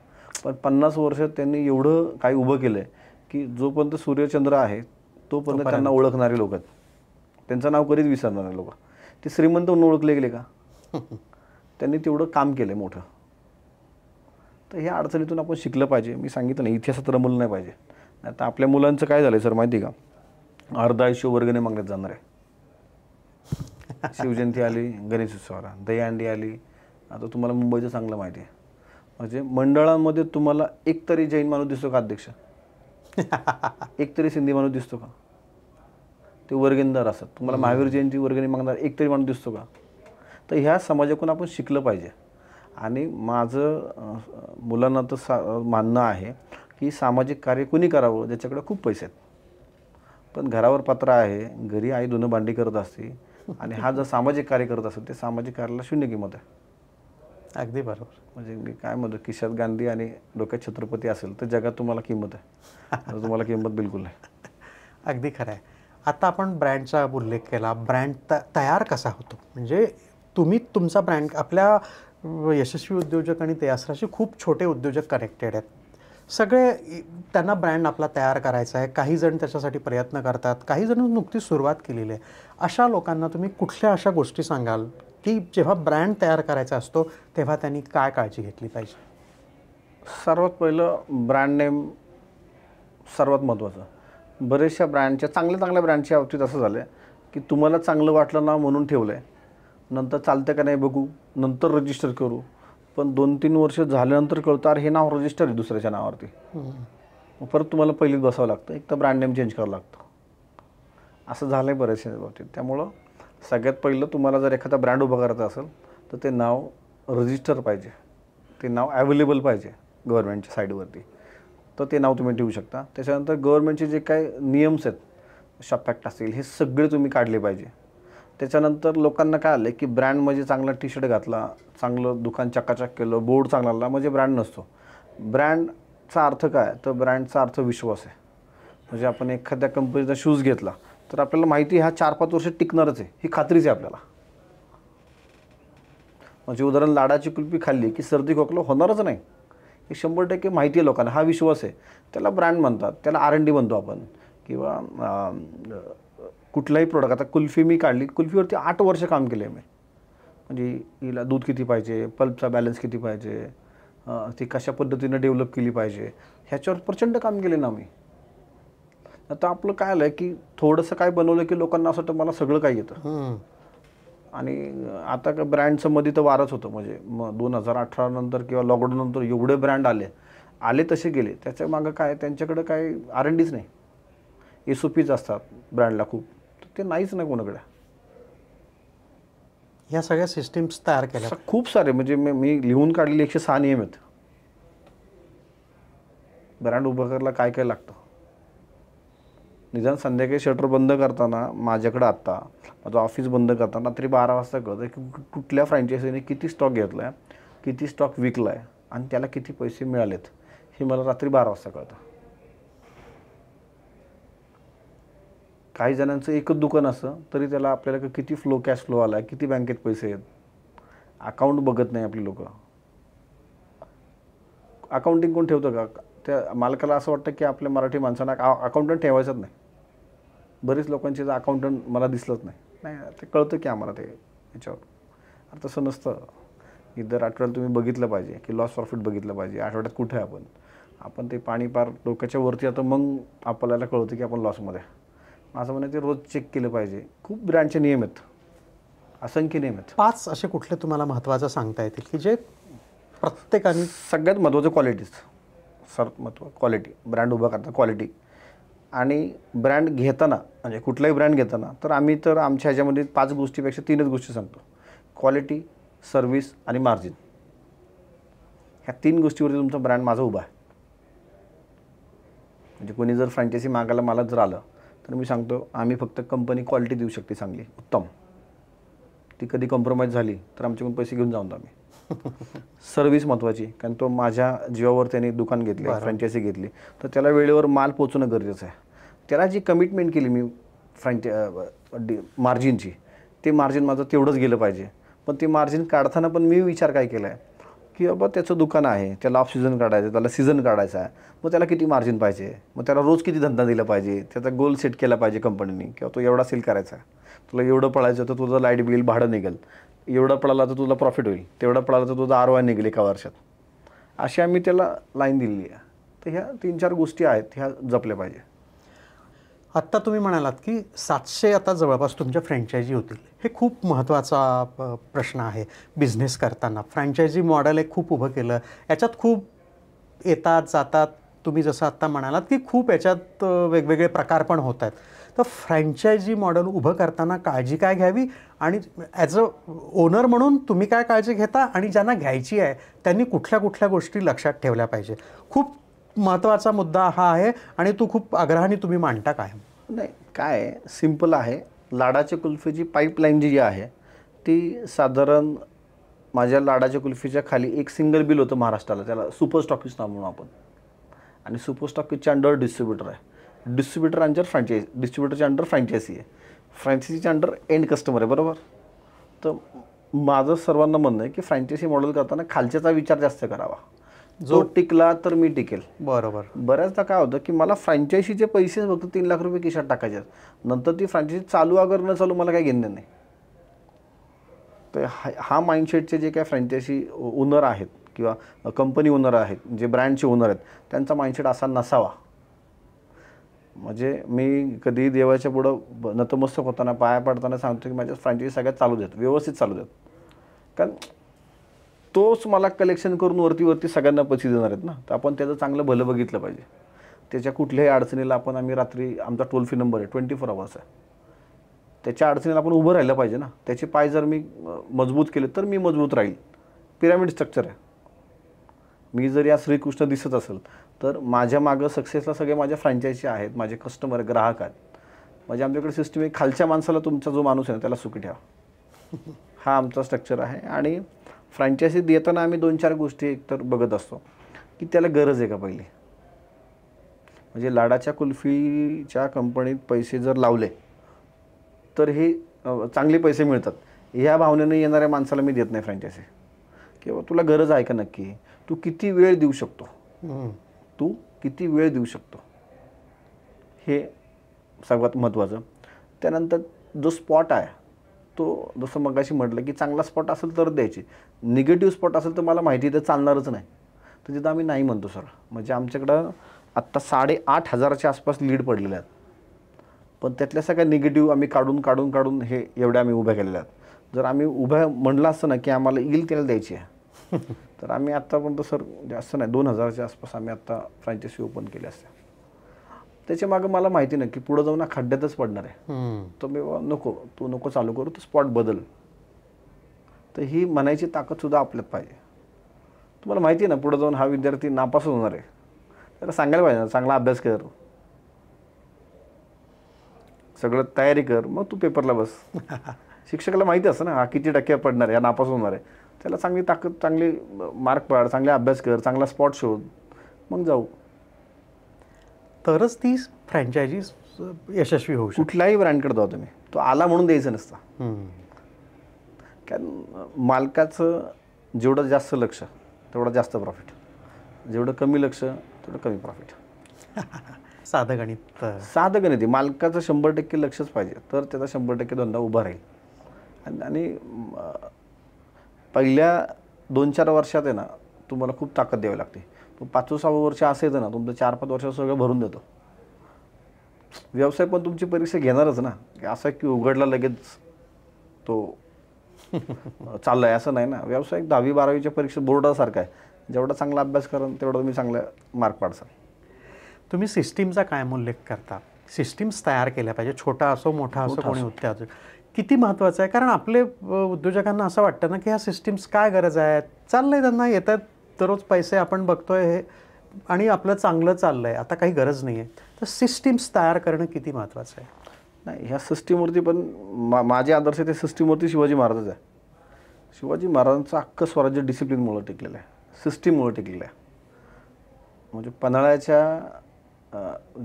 पण 50 वर्षात त्यांनी एवढं काही उभं केलं आहे की जोपर्यंत सूर्यचंद्र आहे तोपर्यंत त्यांना ओळखणारे लोक आहेत. त्यांचं नाव कधीच विसरणार नाही लोक. ते श्रीमंत म्हणून ओळखले गेले का? त्यांनी तेवढं काम केलं आहे मोठं. तर ह्या अडचणीतून आपण शिकलं पाहिजे. मी सांगितलं नाही, इतिहासात रमलं नाही पाहिजे. आता आपल्या मुलांचं काय झालं सर माहिती का, अर्ध आयुष्य वर्गणी मागण्यात जाणार आहे. शिवजयंती आली, गणेश उत्सवाला दहीहंडी आली. आता तुम्हाला मुंबईचं चांगलं माहिती आहे, म्हणजे मंडळांमध्ये तुम्हाला एक तरी जैन माणूस दिसतो का अध्यक्ष? एक तरी सिंधी माणूस दिसतो का? ते वर्गणीदार असतात. तुम्हाला महावीर जयंती वर्गणी मागणार एक तरी माणूस दिसतो का? तर ह्या समाजाकडून आपण शिकलं पाहिजे. आणि माझं मुलांना तर मानणं आहे की सामाजिक कार्य कोणी करावं ज्याच्याकडे खूप पैसे आहेत. पण घरावर पत्रा आहे, घरी आई धुणं भांडी करत असते, आणि हा जर सामाजिक कार्य करत असेल ते सामाजिक कार्याला शून्य किंमत आहे. अगदी बरोबर. म्हणजे मी काय म्हणतो, खिशात गांधी आणि डोक्यात छत्रपती असेल तर जगात तुम्हाला किंमत आहे, तुम्हाला किंमत बिलकुल नाही. अगदी खरं आहे. आता आपण ब्रँडचा उल्लेख केला. ब्रँड तयार कसा होतो? म्हणजे तुम्ही तुमचा ब्रँड, आपल्या यशस्वी उद्योजक आणि तेयासराशी खूप छोटे उद्योजक कनेक्टेड आहेत. सगळे त्यांना ब्रँड आपला तयार करायचा आहे. काही जण त्याच्यासाठी प्रयत्न करतात, काही जण नुकतीच सुरुवात केलेली आहे. अशा लोकांना तुम्ही कुठल्या अशा गोष्टी सांगाल की जेव्हा ब्रँड तयार करायचा असतो तेव्हा त्यांनी काय काळजी घेतली पाहिजे? सर्वात पहिलं ब्रँड नेम सर्वात महत्त्वाचं. बऱ्याचशा ब्रँडच्या चांगल्या ब्रँडच्या बाबतीत असं झालं आहे की तुम्हाला चांगलं वाटलं ना म्हणून ठेवलं आहे, नंतर चालतं का नाही बघू, नंतर रजिस्टर करू, पण 2-3 वर्ष झाल्यानंतर कळतं अरे हे नाव रजिस्टर आहे दुसऱ्याच्या नावावरती. मग परत तुम्हाला पहिलीच बसावं लागतं, एक तर ब्रँड नेम चेंज करावं लागतं. असं झालं आहे बऱ्याचशा बाबतीत. त्यामुळं सगळ्यात पहिलं तुम्हाला जर एखादा ब्रँड उभा करायचा असेल तर ते नाव रजिस्टर पाहिजे, ते नाव अवेलेबल पाहिजे गव्हर्नमेंटच्या साईडवरती, तर ते नाव तुम्ही ठेवू शकता. त्याच्यानंतर गव्हर्नमेंटचे जे काही नियम्स आहेत, शॉप ॲक्ट असतील, हे सगळे तुम्ही काढले पाहिजे. त्याच्यानंतर लोकांना काय आलं की ब्रँड म्हणजे चांगला टी शर्ट घातला, चांगलं दुकान चकाचक केलं, बोर्ड चांगला आला म्हणजे ब्रँड नसतो. ब्रँडचा अर्थ काय, तर ब्रँडचा अर्थ विश्वास आहे. म्हणजे आपण एखाद्या कंपनीचा शूज घेतला तर आपल्याला माहिती आहे हा 4-5 वर्ष टिकणारच आहे, ही खात्रीच आहे आपल्याला. म्हणजे उदाहरण लाडाची कुल्फी खाल्ली की सर्दी खोकला होणारच नाही, हे 100% माहिती आहे लोकांना, हा विश्वास आहे. त्याला ब्रँड म्हणतात, त्याला R&D म्हणतो आपण. किंवा कुठलाही प्रोडक्ट, आता कुल्फी मी काढली, कुल्फीवरती 8 वर्ष काम केलं आहे मी. म्हणजे हिला दूध किती पाहिजे, पल्पचा बॅलन्स किती पाहिजे, ती कशा पद्धतीनं डेव्हलप केली पाहिजे, ह्याच्यावर प्रचंड काम केले ना मी. आता आपलं काय आलं की थोडंसं काय बनवलं की लोकांना असं वाटतं मला सगळं काही येतं. आणि आता का ब्रँडचं मध्ये तर वारच होतं. म्हणजे मग 2018 नंतर किंवा लॉकडाऊन नंतर एवढे ब्रँड आले तसे गेले. त्याच्या मागं काय, त्यांच्याकडं काय R&Dच नाही, SOPs असतात ब्रँडला खूप, तर ते नाहीच नाही कोणाकडे. ह्या सगळ्या सिस्टीम्स तयार केल्या खूप सारे, म्हणजे मी लिहून काढलेले 106 नियम आहेत. ब्रँड उभं करायला काय काय लागतं. निदान संध्याकाळी शटर बंद करताना माझ्याकडं आत्ता माझं ऑफिस बंद करताना तरी 12 वाजता कळतं की कुठल्या फ्रँचायझीने किती स्टॉक घेतला आहे, किती स्टॉक विकला आहे आणि त्याला किती पैसे मिळालेत, हे मला रात्री 12 वाजता कळतं. काही जणांचं एकच दुकान असं तरी त्याला आपल्याला किती कॅश फ्लो आला आहे, किती बँकेत पैसे आहेत, अकाउंट बघत नाही आपली लोक. अकाउंटिंग कोण ठेवतं का? त्या मालकाला असं वाटतं की आपल्या मराठी माणसांना अकाउंटंट ठेवायचंच नाही. बरेच लोकांचे अकाउंटंट मला दिसलंच नाही, ते कळतं की आम्हाला ते याच्यावर. तसं नसतं. दर आठवड्याला तुम्ही बघितलं पाहिजे की लॉस प्रॉफिट बघितलं पाहिजे, आठवड्यात कुठे आहे आपण ते पाणी पार डोक्याच्या वरती आता मग आपल्याला कळतं की आपण लॉसमध्ये. माझं म्हणणं ते रोज चेक केलं पाहिजे. खूप ब्रँडचे नियम आहेत, असंख्य नियम आहेत. 5 असे कुठले तुम्हाला महत्त्वाचं सांगता येतील की जे प्रत्येकाने. सगळ्यात महत्त्वाचं क्वालिटीच, सर्वात महत्त्व क्वालिटी. ब्रँड उभा करता क्वालिटी. आणि ब्रँड घेताना, म्हणजे कुठलाही ब्रँड घेताना तर आम्ही तर आमच्या ह्याच्यामध्ये 5 गोष्टीपेक्षा 3च गोष्टी सांगतो. क्वालिटी, सर्व्हिस आणि मार्जिन. ह्या 3 गोष्टीवरती तुमचा ब्रँड माझा उभा आहे. म्हणजे कोणी जर फ्रँचायझी मागायला मला जर आलं तर मी सांगतो आम्ही फक्त कंपनी क्वालिटी देऊ शकते चांगली, उत्तम. ती कधी कॉम्प्रोमाइज झाली तर आमच्याकडून पैसे घेऊन जाऊन आम्ही. सर्व्हिस महत्त्वाची, कारण तो माझ्या जीवावर त्याने दुकान घेतले, फ्रँचायझी घेतली, तर त्याला वेळेवर माल पोचणं गरजेचं आहे. त्याला जी कमिटमेंट केली मी मार्जिनची, ते मार्जिन माझं तेवढंच गेलं पाहिजे. पण ते मार्जिन काढताना पण मी विचार काय केला आहे की बाबा त्याचं दुकान आहे, त्याला ऑफ सीझन काढायचं, त्याला सीझन काढायचा आहे, मग त्याला किती मार्जिन पाहिजे, मग त्याला रोज किती धंदा दिला पाहिजे, त्याचा गोल सेट केला पाहिजे कंपनीने, किंवा तो एवढा सेल करायचा आहे, तुला एवढं पळायचं तर तुझं लाईट बिल भाडं निघेल, एवढं पळाला तर तुला प्रॉफिट होईल, तेवढं पळाला तर तुझा ROI निघेल एका वर्षात. अशी आम्ही त्याला लाईन दिलेली आहे. तर ह्या 3-4 गोष्टी आहेत, ह्या जपल्या पाहिजे. आत्ता तुम्ही म्हणालात की 700 आता जवळपास तुमच्या फ्रँचायझी होतील. हे खूप महत्त्वाचा प्रश्न आहे बिझनेस करताना. फ्रँचायझी मॉडेल एक खूप उभं केलं, याच्यात खूप येतात जातात. तुम्ही जसं आत्ता म्हणालात की खूप याच्यात वेगवेगळे प्रकार पण होत आहेत. तर फ्रँचायझी मॉडेल उभं करताना काळजी काय घ्यावी, आणि ॲज अ ओनर म्हणून तुम्ही काय काळजी घेता, आणि ज्यांना घ्यायची आहे त्यांनी कुठल्या कुठल्या गोष्टी लक्षात ठेवल्या पाहिजे? खूप महत्त्वाचा मुद्दा हा आहे आणि तो खूप आग्रहाने तुम्ही मांडता. काय नाही, काय सिम्पल आहे. लाडाच्या कुल्फीची पाईपलाईन जी आहे ती साधारण माझ्या लाडाच्या कुल्फीच्या खाली एक सिंगल बिल होतं महाराष्ट्राला, त्याला सुपर स्टॉकिस्ट नाव म्हणून आपण. आणि सुपर स्टॉकिस्टच्या अंडर डिस्ट्रीब्युटर आहे. डिस्ट्रीब्युटर अंडर फ्रँचायझी, डिस्ट्रीब्युटरच्या अंडर फ्रँचायझी आहे, फ्रँचायझीच्या अंडर एंड कस्टमर आहे, बरोबर. तर माझं सर्वांना म्हणणं आहे की फ्रँचायझी मॉडेल करताना खालच्याचा विचार जास्त करावा. जो टिकला तर मी टिकेल. बरोबर. बऱ्याचदा काय होतं की मला फ्रँचायझीचे पैसे फक्त 3 लाख रुपये खिशात टाकायचे आहेत, नंतर ती फ्रँचायझी चालू अगर न चालू मला काही घेणं नाही. तर हा माइंडसेटचे जे काय फ्रँचायझी ओनर आहेत किंवा कंपनी ओनर आहेत, जे ब्रँडचे ओनर आहेत, त्यांचा माइंडसेट असा नसावा. म्हणजे मी कधी देवाच्या पुढं नतमस्तक होताना पाया पडताना सांगतो की माझ्या फ्रँचायझी सगळ्यात चालू देत, व्यवस्थित चालू देत. कारण तोच मला कलेक्शन करून वरती सगळ्यांना पैसे देणार आहेत ना. तर आपण त्याचं चांगलं भलं बघितलं पाहिजे. त्याच्या कुठल्याही अडचणीला आम्ही रात्री आमचा टोल फ्री नंबर आहे, 24 अवर्स आहे. त्याच्या अडचणीला आपण उभं राहिलं पाहिजे ना. त्याचे पाय जर मी मजबूत केले तर मी मजबूत राहील. पिरामिड स्ट्रक्चर आहे. मी जर या श्रीकृष्ण दिसत असेल तर माझ्या मागं सक्सेसला सगळे माझ्या फ्रँचायझी आहेत, माझे कस्टमर ग्राहक आहेत. म्हणजे आमच्याकडे सिस्टम आहे, खालच्या माणसाला तुमचा जो माणूस आहे ना त्याला सुखी ठेवा. हा आमचा स्ट्रक्चर आहे. आणि फ्रँचायझी देताना आम्ही 2-4 गोष्टी एकतर बघत असतो की त्याला गरज आहे का पहिली. म्हणजे लाडाच्या कुल्फीच्या कंपनीत पैसे जर लावले तर हे चांगले पैसे मिळतात ह्या भावनेने येणाऱ्या माणसाला मी देत नाही फ्रँचायझी. किंवा तुला गरज आहे का नक्की, तू किती वेळ देऊ शकतो, तू किती वेळ देऊ शकतो, हे सर्वात महत्त्वाचं. त्यानंतर जो स्पॉट आहे तो जसं मगाशी म्हटलं की चांगला स्पॉट असेल तर द्यायची. निगेटिव्ह स्पॉट असेल तर मला माहिती आहे तर चालणारच नाही, तर तिथं आम्ही नाही म्हणतो सर. म्हणजे आमच्याकडं आत्ता 8,500च्या आसपास लीड पडलेल्या आहेत. पण त्यातल्या सगळ्या निगेटिव्ह आम्ही काढून हे एवढ्या आम्ही उभ्या केलेल्या आहेत. जर आम्ही उभ्या म्हणलं असतं ना की आम्हाला येईल त्याला द्यायची आहे तर आम्ही आत्तापर्यंत सर जास्त नाही 2,000च्या आसपास आम्ही आत्ता फ्रँचायझी ओपन केल्या असत्या. त्याच्या मागं मला माहिती नाही की पुढं जाऊन खड्ड्यातच पडणार आहे. तर मी तू नको चालू करू, तू स्पॉट बदल. तर ही म्हणायची ताकदसुद्धा आपल्यात पाहिजे. तुम्हाला माहिती आहे ना पुढं जाऊन हा विद्यार्थी नापास होणार आहे, त्याला सांगायला पाहिजे ना चांगला अभ्यास कर, सगळं तयारी कर, मग तू पेपरला बस. शिक्षकाला माहिती असतं ना हा किती टक्के पडणार आहे, हा नापास होणार आहे. त्याला चांगली ताकद, चांगली मार्क पाड, चांगले अभ्यास कर, चांगला स्पॉट शोध, मग जाऊ. तरच ती फ्रँचायझी यशस्वी होऊ शकते. कुठल्याही ब्रँडकडे जाऊ तुम्ही, तो आला म्हणून द्यायचं नसतं. कारण मालकाचं जेवढं जास्त लक्ष तेवढं जास्त प्रॉफिट, जेवढं कमी लक्ष तेवढं कमी प्रॉफिट. साधं गणित. साधं गणित आहे. मालकाचं 100% लक्षच पाहिजे तर त्याचा 100% धंदा उभा राहील. आणि पहिल्या 2-4 वर्षात आहे ना तुम्हाला खूप ताकद द्यावी लागते. तो 5-6 वर्ष असं येतं ना तुमचं 4-5 वर्षात सगळं भरून देतो. व्यवसाय पण तुमची परीक्षा घेणारच ना, की असं की उघडला लगेच तो चाललाय असं नाही ना. व्यवसाय 10वी-12वीच्या परीक्षा बोर्डासारखा आहे. जेवढा चांगला अभ्यास कराल तेवढा तुम्ही चांगला मार्क पाडसाल. तुम्ही सिस्टीमचा काय उल्लेख करता? सिस्टीम्स तयार केल्या पाहिजे, छोटा असो मोठा असो कोणी उद्योग, किती महत्त्वाचं आहे. कारण आपले उद्योजकांना असं वाटतं ना की ह्या सिस्टीम्स काय गरज आहे, चाललंय त्यांना, येतात दररोज पैसे, आपण बघतोय हे, आणि आपलं चांगलं चाललंय, आता काही गरज नाही आहे. तर सिस्टीम्स तयार करणं किती महत्त्वाचं आहे? नाही, ह्या सिस्टीमवरती पण माझे आदर्श ते सिस्टीमवरती शिवाजी महाराजच आहे. शिवाजी महाराजांचं अख्खं स्वराज्य डिसिप्लिनमुळं टिकलेलं आहे, सिस्टीममुळं टिकलेलं आहे. म्हणजे पन्हाळ्याच्या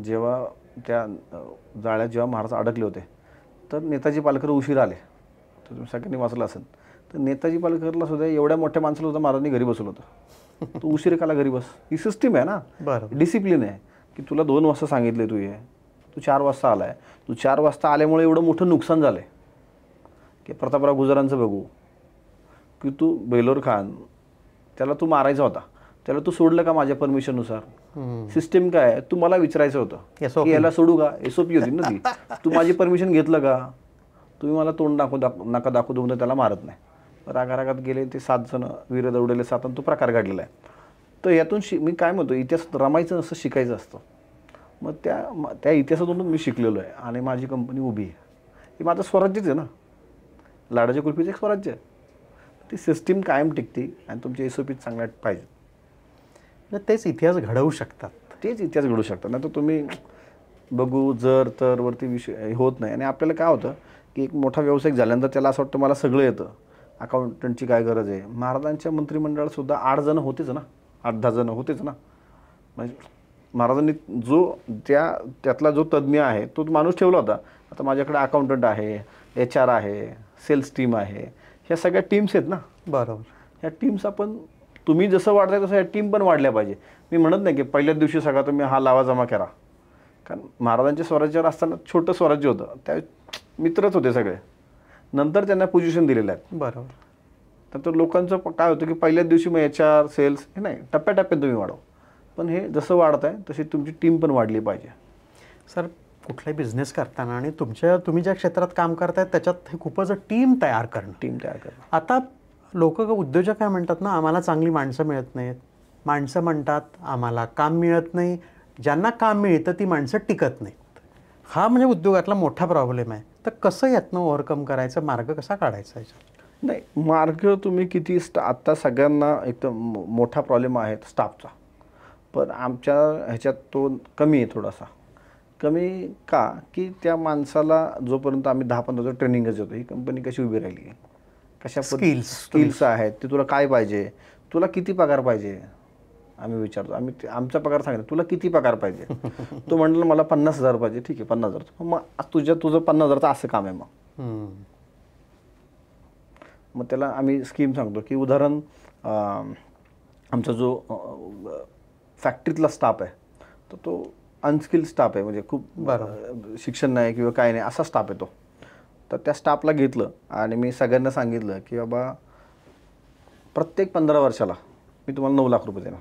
जेव्हा त्या जाळ्यात जेव्हा महाराज अडकले होते तर नेताजी पालकर उशीर आले, तर तुम्ही सगळ्यांनी वाचलं असेल. तर नेताजी पालकरला सुद्धा एवढ्या मोठ्या माणसाला सुद्धा महाराजांनी घरी बसवलं होतं. तू उशीर काला घरी बस, ही सिस्टीम आहे ना, बरं, डिसिप्लिन आहे. की तुला 2 वाजता सांगितले तू ये, तू 4 वाजता आलाय. तू 4 वाजता आल्यामुळे एवढं मोठं नुकसान झालंय की प्रतापराव गुजरांचं बघू की तू बेलोर खान त्याला तू मारायचा होता, त्याला तू सोडलं का माझ्या परमिशननुसार? सिस्टीम काय आहे, तू मला विचारायचं होतं की याला सोडू का, SOP होती ना ती. तू माझी परमिशन घेतलं का? तुम्ही मला तोंड नका दाखवू देऊन त्याला मारत नाही. रागारागात गेले ते 7 जण वीर दौडले 7 आणि तो प्रकार घडलेला आहे. तर यातून मी काय म्हणतो, इतिहास रमायचं असं शिकायचं असतं. मग त्या इतिहासातून मी शिकलेलो आहे आणि माझी कंपनी उभी आहे. हे माझं स्वराज्यच आहे ना, लाडाच्या कुल्फीचं एक स्वराज्य आहे. ती सिस्टीम कायम टिकते आणि तुमचे SOP चांगल्या पाहिजे. तेच इतिहास घडवू शकतात, तेच इतिहास घडू शकतात. नाही तर तुम्ही बघू जर तर वरती विषय होत नाही. आणि आपल्याला काय होतं की एक मोठा व्यावसायिक झाल्यानंतर त्याला असं वाटतं मला सगळं येतं, अकाउंटंटची काय गरज आहे. महाराजांच्या मंत्रिमंडळात सुद्धा 8 जण होतेच ना, 8-10 जण होतेच ना. म्हणजे महाराजांनी जो त्यातला जो तज्ज्ञ आहे तो माणूस ठेवला होता. आता माझ्याकडे अकाउंटंट आहे, HR आहे, सेल्स टीम आहे, ह्या सगळ्या टीम्स आहेत ना. बरोबर. ह्या टीम्स आपण तुम्ही जसं वाढताय तसं ह्या टीम पण वाढल्या पाहिजे. मी म्हणत नाही की पहिल्याच दिवशी सगळा तुम्ही हा लावा जमा करा. कारण महाराजांच्या स्वराज्यावर असताना छोटं स्वराज्य होतं, त्या मित्रच होते सगळे. नंतर त्यांना पोझिशन दिलेलं आहे. बरोबर. तर लोकांचं काय होतं की पहिल्याच दिवशी मग HR सेल्स हे नाही, टप्प्याटप्प्यात तुम्ही वाढव. पण हे जसं वाढत आहे तशी तुमची टीम पण वाढली पाहिजे. सर कुठलाही बिझनेस करताना आणि तुम्ही ज्या क्षेत्रात काम करतायत त्याच्यात हे खूपच टीम तयार करणं. टीम तयार करणं. आता लोक उद्योजक काय म्हणतात ना, आम्हाला चांगली माणसं मिळत नाहीत. माणसं म्हणतात आम्हाला काम मिळत नाही. ज्यांना काम मिळतं ती माणसं टिकत नाहीत. हा म्हणजे उद्योगातला मोठा प्रॉब्लेम आहे. तर कसं यातनं ओव्हरकम करायचं, मार्ग कसा काढायचा याच्यात? नाही, मार्ग तुम्ही किती आत्ता सगळ्यांना एकदम मोठा प्रॉब्लेम आहे स्टाफचा, पण आमच्या ह्याच्यात तो कमी आहे, थोडासा कमी. का की त्या माणसाला जोपर्यंत आम्ही 10-15 ट्रेनिंगच देतो, ही कंपनी कशी उभी राहिली आहे, कशा स्किल्स आहेत, ते तुला काय पाहिजे, तुला किती पगार पाहिजे, आम्ही विचारतो. आम्ही आमचा पगार सांगितलं, तुला किती पगार पाहिजे. तो म्हणलं मला 50,000 पाहिजे. ठीक आहे, 50,000. मग तुझं 50,000चं असं काम आहे. मग त्याला आम्ही स्कीम सांगतो की उदाहरण, आमचा जो फॅक्टरीतला स्टाफ आहे तर तो अनस्किल्ड स्टाफ आहे, म्हणजे खूप शिक्षण नाही किंवा काय नाही असा स्टाफ आहे तो. तर त्या स्टाफला घेतलं आणि मी सगळ्यांना सांगितलं की बाबा प्रत्येक 15 वर्षाला मी तुम्हाला 9 लाख रुपये देणार.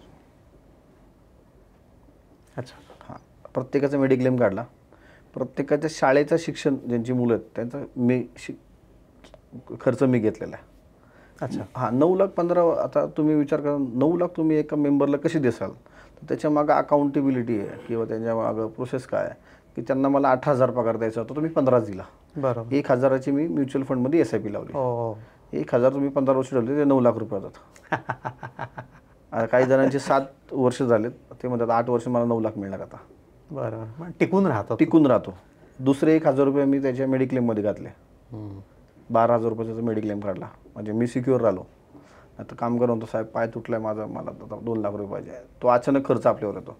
अच्छा. हां, प्रत्येकाचा मेडिक्लेम काढला. प्रत्येकाच्या शाळेचं शिक्षण ज्यांची मुलं आहेत त्यांचा खर्च मी घेतलेला आहे. अच्छा. हां, 9,15,000. आता तुम्ही विचार करा, 9 लाख तुम्ही एका मेंबरला कशी देसाल. तर त्याच्या मागं अकाउंटेबिलिटी आहे किंवा त्यांच्या मागं प्रोसेस काय आहे की त्यांना मला 8,000 पगार द्यायचा होता, तो मी 15 दिला. बरोबर. 1,000ची मी म्युच्युअल फंडमध्ये SIP लावली. 1,000 तुम्ही 15 वर्ष ठेवले, ते 9 लाख रुपये होतात. काही जणांचे 7 वर्ष झालेत, ते म्हणतात 8 वर्ष मला 9 लाख मिळणार आता. बरोबर. टिकून राहतो. दुसरे 1,000 रुपये मी त्याच्या मेडिक्लेममध्ये घातले. 12,000 रुपयाचा मेडिक्लेम काढला, म्हणजे मी सिक्युअर राहिलो. आता काम करून तो साहेब पाय तुटलाय माझा, मला आता 2 लाख रुपये पाहिजे. तो अचानक खर्च आपल्यावर येतो.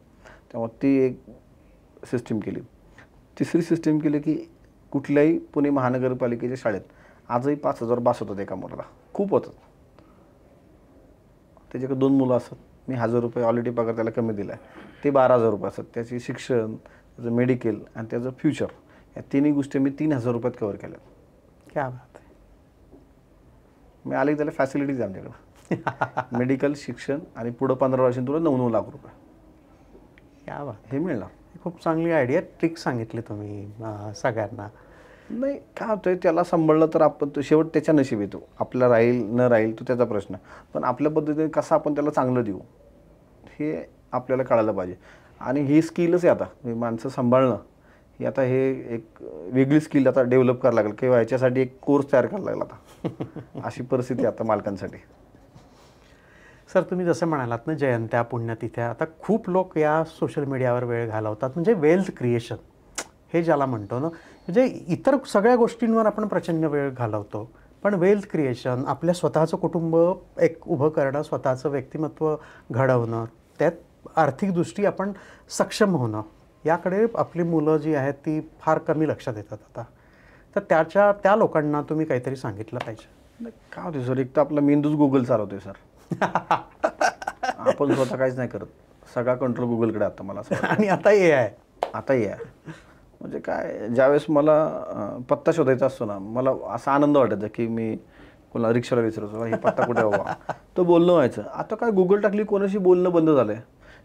त्यामुळे ती एक सिस्टीम केली. तिसरी सिस्टीम केली की कुठल्याही पुणे महानगरपालिकेच्या शाळेत आजही 5,000 बस होतात एका मुलाला, खूप होतात. त्याच्याकडे 2 मुलं असतात. मी 1,000 रुपये ऑलरेडी पगार त्याला कमी दिला आहे, ते 12,000 रुपये असतात. त्याचे शिक्षण, त्याचं मेडिकल आणि त्याचं फ्युचर, या तिन्ही गोष्टी मी 3,000 रुपयात कव्हर केल्या. क्या बात आहे. मी आले त्याला फॅसिलिटीज आहे आमच्याकडं. मेडिकल, शिक्षण आणि पुढं 15 वर्षांनी तुला 9 लाख रुपये. क्या बात. हे मिळणार. खूप चांगली आयडिया, ट्रिक सांगितली तुम्ही सगळ्यांना. नाही, काय होतंय, त्याला सांभाळलं तर आपण तो शेवट त्याच्या नशीब येतो. आपला राहील न राहील तो त्याचा प्रश्न, पण आपल्या पद्धतीने कसं आपण त्याला चांगलं देऊ हे आपल्याला कळायला पाहिजे. आणि ही स्किलच आहे आता, माणसं सांभाळणं ही आता हे एक वेगळी स्किल आता डेव्हलप करायला लागेल किंवा याच्यासाठी एक कोर्स तयार करायला लागला आता. अशी परिस्थिती आता मालकांसाठी. सर तुम्ही जसं म्हणालात ना, जयंत्या, पुण्यतिथ्या, आता खूप लोक या सोशल मीडियावर वेळ घालवतात. म्हणजे वेल्थ क्रिएशन हे ज्याला म्हणतो ना, म्हणजे इतर सगळ्या गोष्टींवर आपण प्रचंड वेळ घालवतो, पण वेल्थ क्रिएशन, आपल्या स्वतःचं कुटुंब एक उभं करणं, स्वतःचं व्यक्तिमत्व घडवणं, त्यात आर्थिक दृष्टी आपण सक्षम होणं, याकडे आपली मुलं जी आहेत ती फार कमी लक्ष देतात आता. तर त्या लोकांना तुम्ही काहीतरी सांगितलं पाहिजे. काय होते सर, एक तर आपला मेंदूच गुगल चालवतोय सर. आपण स्वतः काहीच नाही करत, सगळा कंट्रोल गुगलकडे. आता मला आणि आता AI म्हणजे काय, ज्यावेळेस मला पत्ता शोधायचा असतो ना, मला असा आनंद वाटायचा की मी कोणाला रिक्षाला विचारायचो, हे पत्ता कुठे हवा, तो बोलणं व्हायचं. आता काय गुगल टाकली, कोणाशी बोलणं बंद झालंय.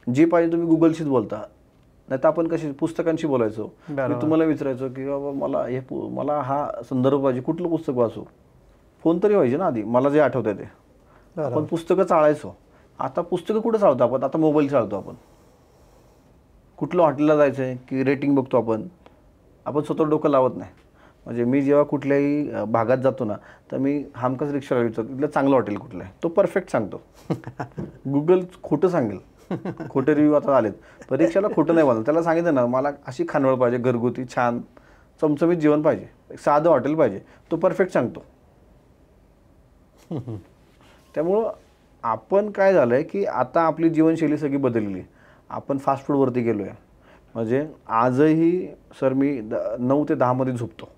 जे पाहिजे तुम्ही गुगलशीच बोलता. नाही तर आपण कशी पुस्तकांशी बोलायचो. मी तुम्हाला विचारायचो की बाबा मला हा संदर्भ पाहिजे, कुठलं पुस्तक वाचू. फोन तरी व्हायचे ना आधी, मला जे आठवतंय ते. आपण पुस्तकं चाळायचो. आता पुस्तकं कुठं चालतो आपण, आता मोबाईल चालतो आपण. कुठलं हॉटेलला जायचं आहे की रेटिंग बघतो आपण स्वतः डोकं लावत नाही. म्हणजे मी जेव्हा कुठल्याही भागात जातो ना, तर मी हमखास रिक्षाला विचारतो तिथलं चांगलं हॉटेल कुठलं आहे, तो परफेक्ट सांगतो. गुगल खोटं सांगेल, खोटे रिव्ह्यू आता आलेत. पण रिक्षाला खोटं नाही बोलणार. त्याला सांगितलं ना मला अशी खानवळ पाहिजे, घरगुती छान चमचमीत जेवण पाहिजे, साधं हॉटेल पाहिजे, तो परफेक्ट सांगतो. त्यामुळं आपण काय झालं आहे की आता आपली जीवनशैली सगळी बदलली. आपण फास्ट फूडवरती गेलो आहे. म्हणजे आजही सर मी 9 ते 10 मध्ये झोपतो.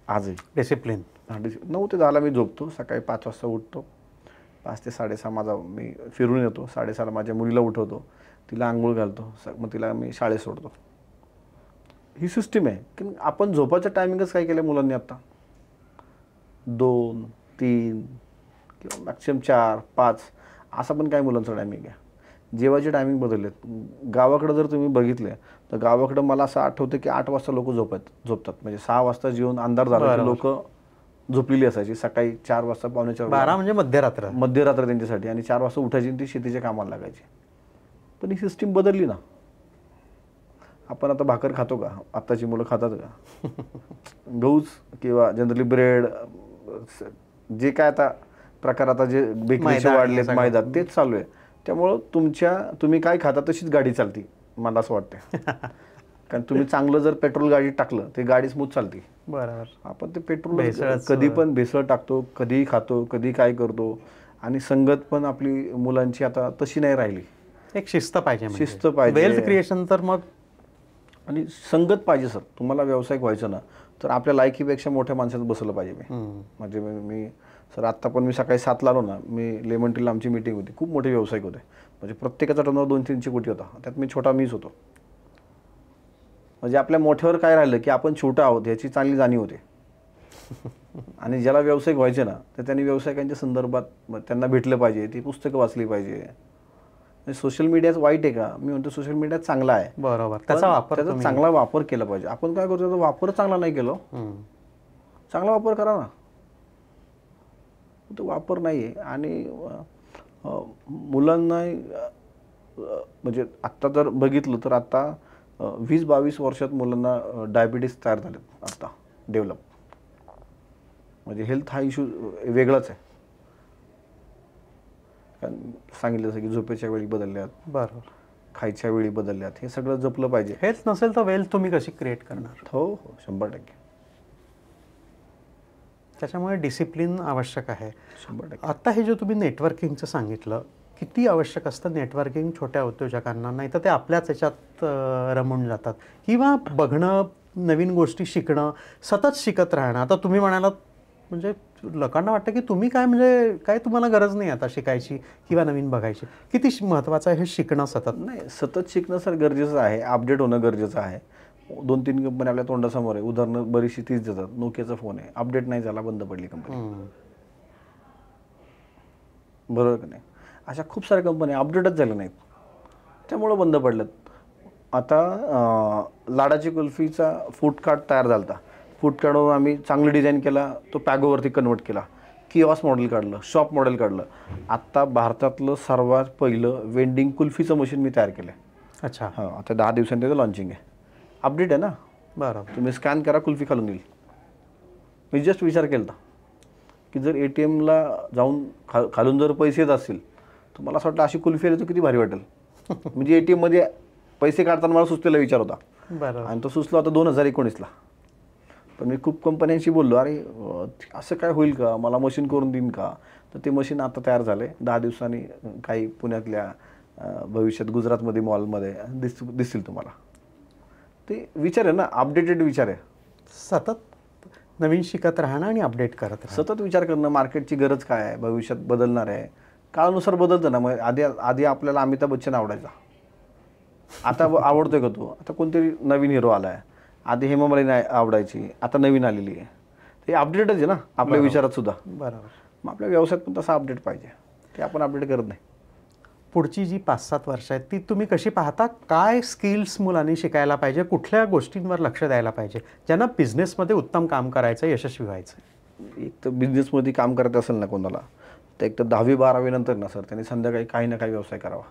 आजही डिसिप्लिन. 9 ते 10ला मी झोपतो. सकाळी 5 वाजता उठतो. 5 ते 6:30 मी फिरून येतो. 6:30ला माझ्या मुलीला उठवतो, तिला आंघोळ घालतो, मग तिला मी शाळेत सोडतो. ही सिस्टीम आहे की आपण झोपाच्या टायमिंगच काय केलं मुलांनी आता 2, 3 किंवा मॅक्सिमम 4, 5 असा पण काय मुलांचा टायमिंग आहे. जेवायचे टायमिंग बदललेत. गावाकडं जर तुम्ही बघितले तर गावाकडं मला असं आठवतं की 8 वाजता लोक झोपतात. म्हणजे 6 वाजता जेवून अंधार झाला की लोक झोपलेली असायची. सकाळी 4 वाजता 4:45 12 म्हणजे मध्यरात्र त्यांच्यासाठी, आणि 4 वाजता उठायची आणि ती शेतीच्या कामाला लागायची. पण ही सिस्टीम बदलली ना. आपण आता भाकर खातो का? आत्ताची मुलं खातात का? गहूच किंवा जनरली ब्रेड, जे काय आता प्रकार आता जे बेकरीचे वाढलेत, मैदा, तेच चालू आहे. त्यामुळं तुम्ही काय खाता तशीच गाडी चालती, मला असं वाटतं. कारण तुम्ही चांगलं जर पेट्रोल गाडीत टाकलं ते गाडी स्मूथ चालते. बरोबर. आपण ते पेट्रोल कधी पण भेसळ टाकतो, कधी खातो, कधी काय करतो. आणि संगत पण आपली मुलांची आता तशी नाही राहिली. एक शिस्त पाहिजे, शिस्त पाहिजे, वेल्थ क्रिएशन. तर मग आणि संगत पाहिजे सर. तुम्हाला व्यावसायिक व्हायचं ना तर आपल्या लायकीपेक्षा मोठ्या माणसात बसलं पाहिजे. म्हणजे मी सर आत्ता पण मी सकाळी 7ला आलो ना, मी लेमन टीला आमची मीटिंग होती. खूप मोठे व्यावसायिक होते. म्हणजे प्रत्येकाचा टर्नओव्हर 200-300 कोटी होता. त्यात मीच होतो. म्हणजे आपल्या मोठ्यावर काय राहिलं की आपण छोटं आहोत याची चांगली जाणीव होते. आणि ज्याला व्यावसायिक व्हायचे ना तर त्यांनी व्यावसायिकांच्या संदर्भात त्यांना भेटलं पाहिजे, ती पुस्तकं वाचली पाहिजे. सोशल मीडियाच वाईट आहे का? मी म्हणतो सोशल मीडिया चांगला आहे. बरोबर, त्याचा चांगला वापर केला पाहिजे. आपण काय करतो, त्याचा वापर चांगला नाही केलो. चांगला वापर करा ना. तो वापर नाही आहे. आणि मुलांना म्हणजे आत्ता जर बघितलं तर आता 20-22 वर्षात मुलांना डायबिटीस तयार झालेत आता डेव्हलप. म्हणजे हेल्थ हा इश्यू वेगळाच आहे. कारण सांगितलं जसं की झोपेच्या वेळी बदलल्यात, बरोबर, खायच्या वेळी बदलल्यात, हे सगळं जपलं पाहिजे. हेल्थ नसेल तर वेल्थ तुम्ही कशी क्रिएट करणार? हो, 100%. त्याच्यामुळे डिसिप्लिन आवश्यक आहे. 100%. आता हे जे तुम्ही नेटवर्किंगचं सांगितलं, किती आवश्यक असतं नेटवर्किंग छोट्या उद्योजकांना. नाही तर ते आपल्याच याच्यात रमून जातात. किंवा बघणं, नवीन गोष्टी शिकणं, सतत शिकत राहणं. आता तुम्ही म्हणालात म्हणजे लोकांना वाटतं की तुम्ही काय, म्हणजे काय तुम्हाला गरज नाही आता शिकायची किंवा नवीन बघायची. किती महत्त्वाचं आहे हे शिकणं सतत. नाही, सतत शिकणं सर गरजेचं आहे. अपडेट होणं गरजेचं आहे. 2-3 कंपनी आपल्या तोंडासमोर आहे. उदाहरणं बरीचशी तीच देतात. नोकियाचा फोन आहे, अपडेट नाही झाला, बंद पडली कंपनी. बरोबर का नाही? अशा खूप साऱ्या कंपन्या अपडेटच झाल्या नाहीत, त्यामुळं बंद पडल्यात. आता लाडाची कुल्फीचा फूड कार्ट तयार झाला होता. फूड कार्टवर आम्ही चांगलं डिझाईन केला, तो पॅगोवरती कन्वर्ट केला, किऑस्क मॉडेल काढलं, शॉप मॉडेल काढलं. आत्ता भारतातलं सर्वात पहिलं वेंडिंग कुल्फीचं मशीन मी तयार केलं. अच्छा. हां, आता 10 दिवसांनी त्याचं लॉन्चिंग आहे. अपडेट आहे ना. बरोबर. तुम्ही स्कॅन करा, कुल्फी खालून येईल. मी जस्ट विचार केला होता की जर ATMला जाऊन खालून जर पैसे येत असतील तर मला असं वाटतं अशी कुल्फी आली तर किती भारी वाटेल. म्हणजे ATMमध्ये पैसे काढताना मला सुचलेला विचार होता. बरोबर. आणि तो सुचला होता 2019ला. पण मी खूप कंपन्यांशी बोललो, अरे असं काय होईल का, मला मशीन करून देईन का? तर ते मशीन आता तयार झालं आहे. 10 दिवसांनी काही पुण्यातल्या भविष्यात गुजरातमध्ये मॉलमध्ये दिसतील तुम्हाला. ते विचार आहे ना, अपडेटेड विचार आहे. सतत नवीन शिकत राहणं आणि अपडेट करत राहणं. सतत विचार करणं, मार्केटची गरज काय आहे, भविष्यात बदलणार आहे, काळानुसार बदलतं ना. मग आधी आपल्याला अमिताभ बच्चन आवडायचा, आता आवडतोय का तो? आता कोणतरी नवीन हिरो आला आहे. आधी हेमा मालिनी आवडायची, आता नवीन आलेली आहे. ते अपडेटच आहे ना आपल्या विचारात सुद्धा. बरोबर. मग आपल्या व्यवसायात पण तसा अपडेट पाहिजे. ते आपण अपडेट करत नाही. पुढची जी 5-7 वर्ष आहेत ती तुम्ही कशी पाहता? काय स्किल्स मुलांनी शिकायला पाहिजे? कुठल्या गोष्टींवर लक्ष द्यायला पाहिजे ज्यांना बिझनेसमध्ये उत्तम काम करायचं, यशस्वी व्हायचं? एक तर बिझनेसमध्ये काम करायचं असेल ना कोणाला, तर एक तर 10वी-12वी नंतर ना सर त्यांनी संध्याकाळी काही ना काही व्यवसाय करावा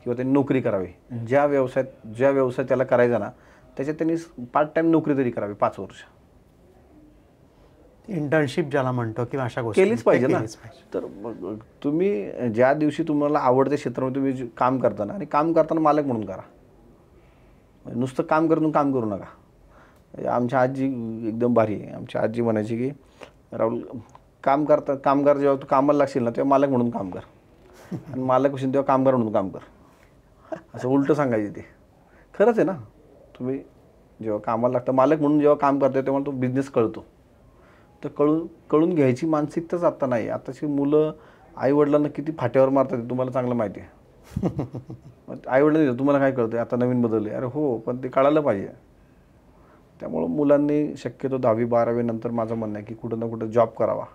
किंवा त्यांनी नोकरी करावी. ज्या व्यवसाय त्याला करायचा ना त्याच्यात त्यांनी पार्ट टाईम नोकरी तरी करावी 5 वर्ष. इंटर्नशिप ज्याला म्हणतो किंवा अशा गोष्टी केलीच पाहिजे ना. तर तुम्ही ज्या दिवशी तुम्हाला आवडत्या क्षेत्रामध्ये तुम्ही काम करताना, आणि काम करताना मालक म्हणून करा. नुसतं काम करू नका. आमच्या आजी एकदम भारी आहे. आमची आजी म्हणायची की राहुल, कामगार जेव्हा तू कामाला लागशील ना तेव्हा मालक म्हणून काम कर, आणि मालक होशील तेव्हा कामगार म्हणून काम कर. असं उलटं सांगायची ते. खरंच आहे ना. तुम्ही जेव्हा कामाला लागतं, मालक म्हणून जेव्हा काम करतो तेव्हा तो बिझनेस कळतो. तर कळून घ्यायची मानसिकताच आत्ता नाही. आताची मुलं आईवडिलांना किती फाट्यावर मारतात ते तुम्हाला चांगलं माहिती आहे. आईवडिलांनी तुम्हाला काय कळतं, आता नवीन बदलले. अरे हो, पण ते कळायला पाहिजे. त्यामुळं मुलांनी शक्यतो 10वी-12वी नंतर माझं म्हणणं आहे की कुठं ना कुठं जॉब करावा.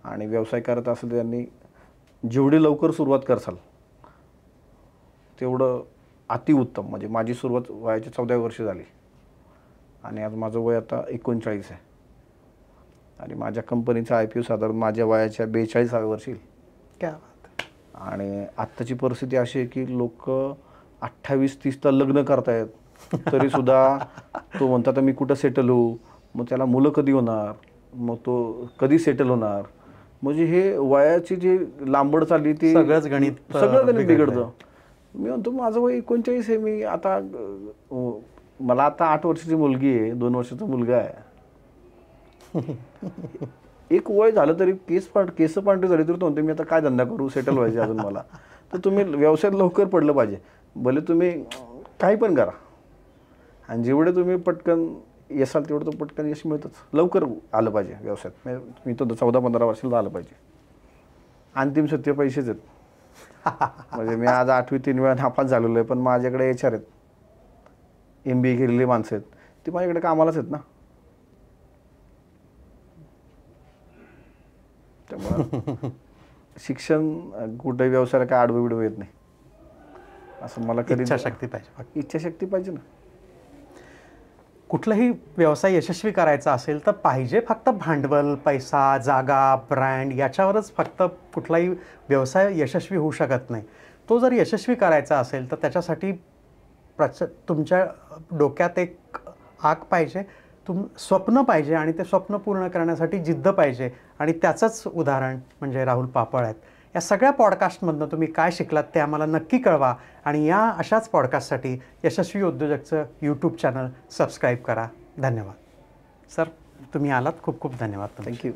आणि व्यवसाय करत असेल तर त्यांनी जेवढी लवकर सुरुवात करसाल तेवढं अतिउत्तम. म्हणजे माझी सुरुवात वयाच्या 14व्या वर्षी झाली आणि आज माझं वय आता 39 आहे आणि माझ्या कंपनीचा IPO साधारण माझ्या वयाच्या 42व्या वर्षी. क्या बात आहे. आणि आत्ताची परिस्थिती अशी आहे की लोक 28-30ला लग्न करतायत तरीसुद्धा तो म्हणतात मी कुठं सेटल होऊ, मग त्याला मुलं कधी होणार, मग तो कधी सेटल होणार. म्हणजे हे वयाची जी लांबड चालली ती सगळं गणित बिघडतं. मी म्हणतो माझं वय 39 आहे, मी आता मला आता 8 वर्षाची मुलगी आहे, 2 वर्षाचा मुलगा आहे. एक वय झालं तरी केस पांढरी झाली तरी तो म्हणते मी आता काय धंदा करू, सेटल व्हायचे अजून मला. तर तुम्ही व्यवसायात लवकर पडलं पाहिजे. भले तुम्ही काही पण करा आणि जेवढे तुम्ही पटकन यशाल तेवढं तो पटकन यश मिळतंच. लवकर आलं पाहिजे व्यवसायात. मी तो 14-15 वर्षाला आलं पाहिजे. अंतिम सत्य पैसेच आहेत. म्हणजे मी आज 8वी 3 वेळा नापास झालेलो आहे, पण माझ्याकडे HR आहेत, MBA केलेली माणसं आहेत, ती माझ्याकडे कामालाच आहेत ना. त्यामुळं शिक्षण कुठेही व्यवसायाला काय आडवं बिडवं येत नाही असं मला कधी. इच्छाशक्ती पाहिजे. इच्छाशक्ती पाहिजे ना. कुठलाही व्यवसाय यशस्वी करायचा असेल तर पाहिजे फक्त भांडवल, पैसा, जागा, ब्रँड याच्यावरच फक्त कुठलाही व्यवसाय यशस्वी होऊ शकत नाही. तो जर यशस्वी करायचा असेल तर त्याच्यासाठी तुमच्या डोक्यात एक आग पाहिजे, स्वप्न पाहिजे आणि ते स्वप्न पूर्ण करण्यासाठी जिद्द पाहिजे आणि त्याचंच उदाहरण म्हणजे राहुल पापळ आहेत. या सगळ्या पॉडकास्टमधनं तुम्ही काय शिकलात ते आम्हाला नक्की कळवा आणि या अशाच पॉडकास्टसाठी यशस्वी उद्योजकचं YouTube चॅनल सबस्क्राईब करा. धन्यवाद सर, तुम्ही आलात. खूप खूप धन्यवाद. थँक्यू.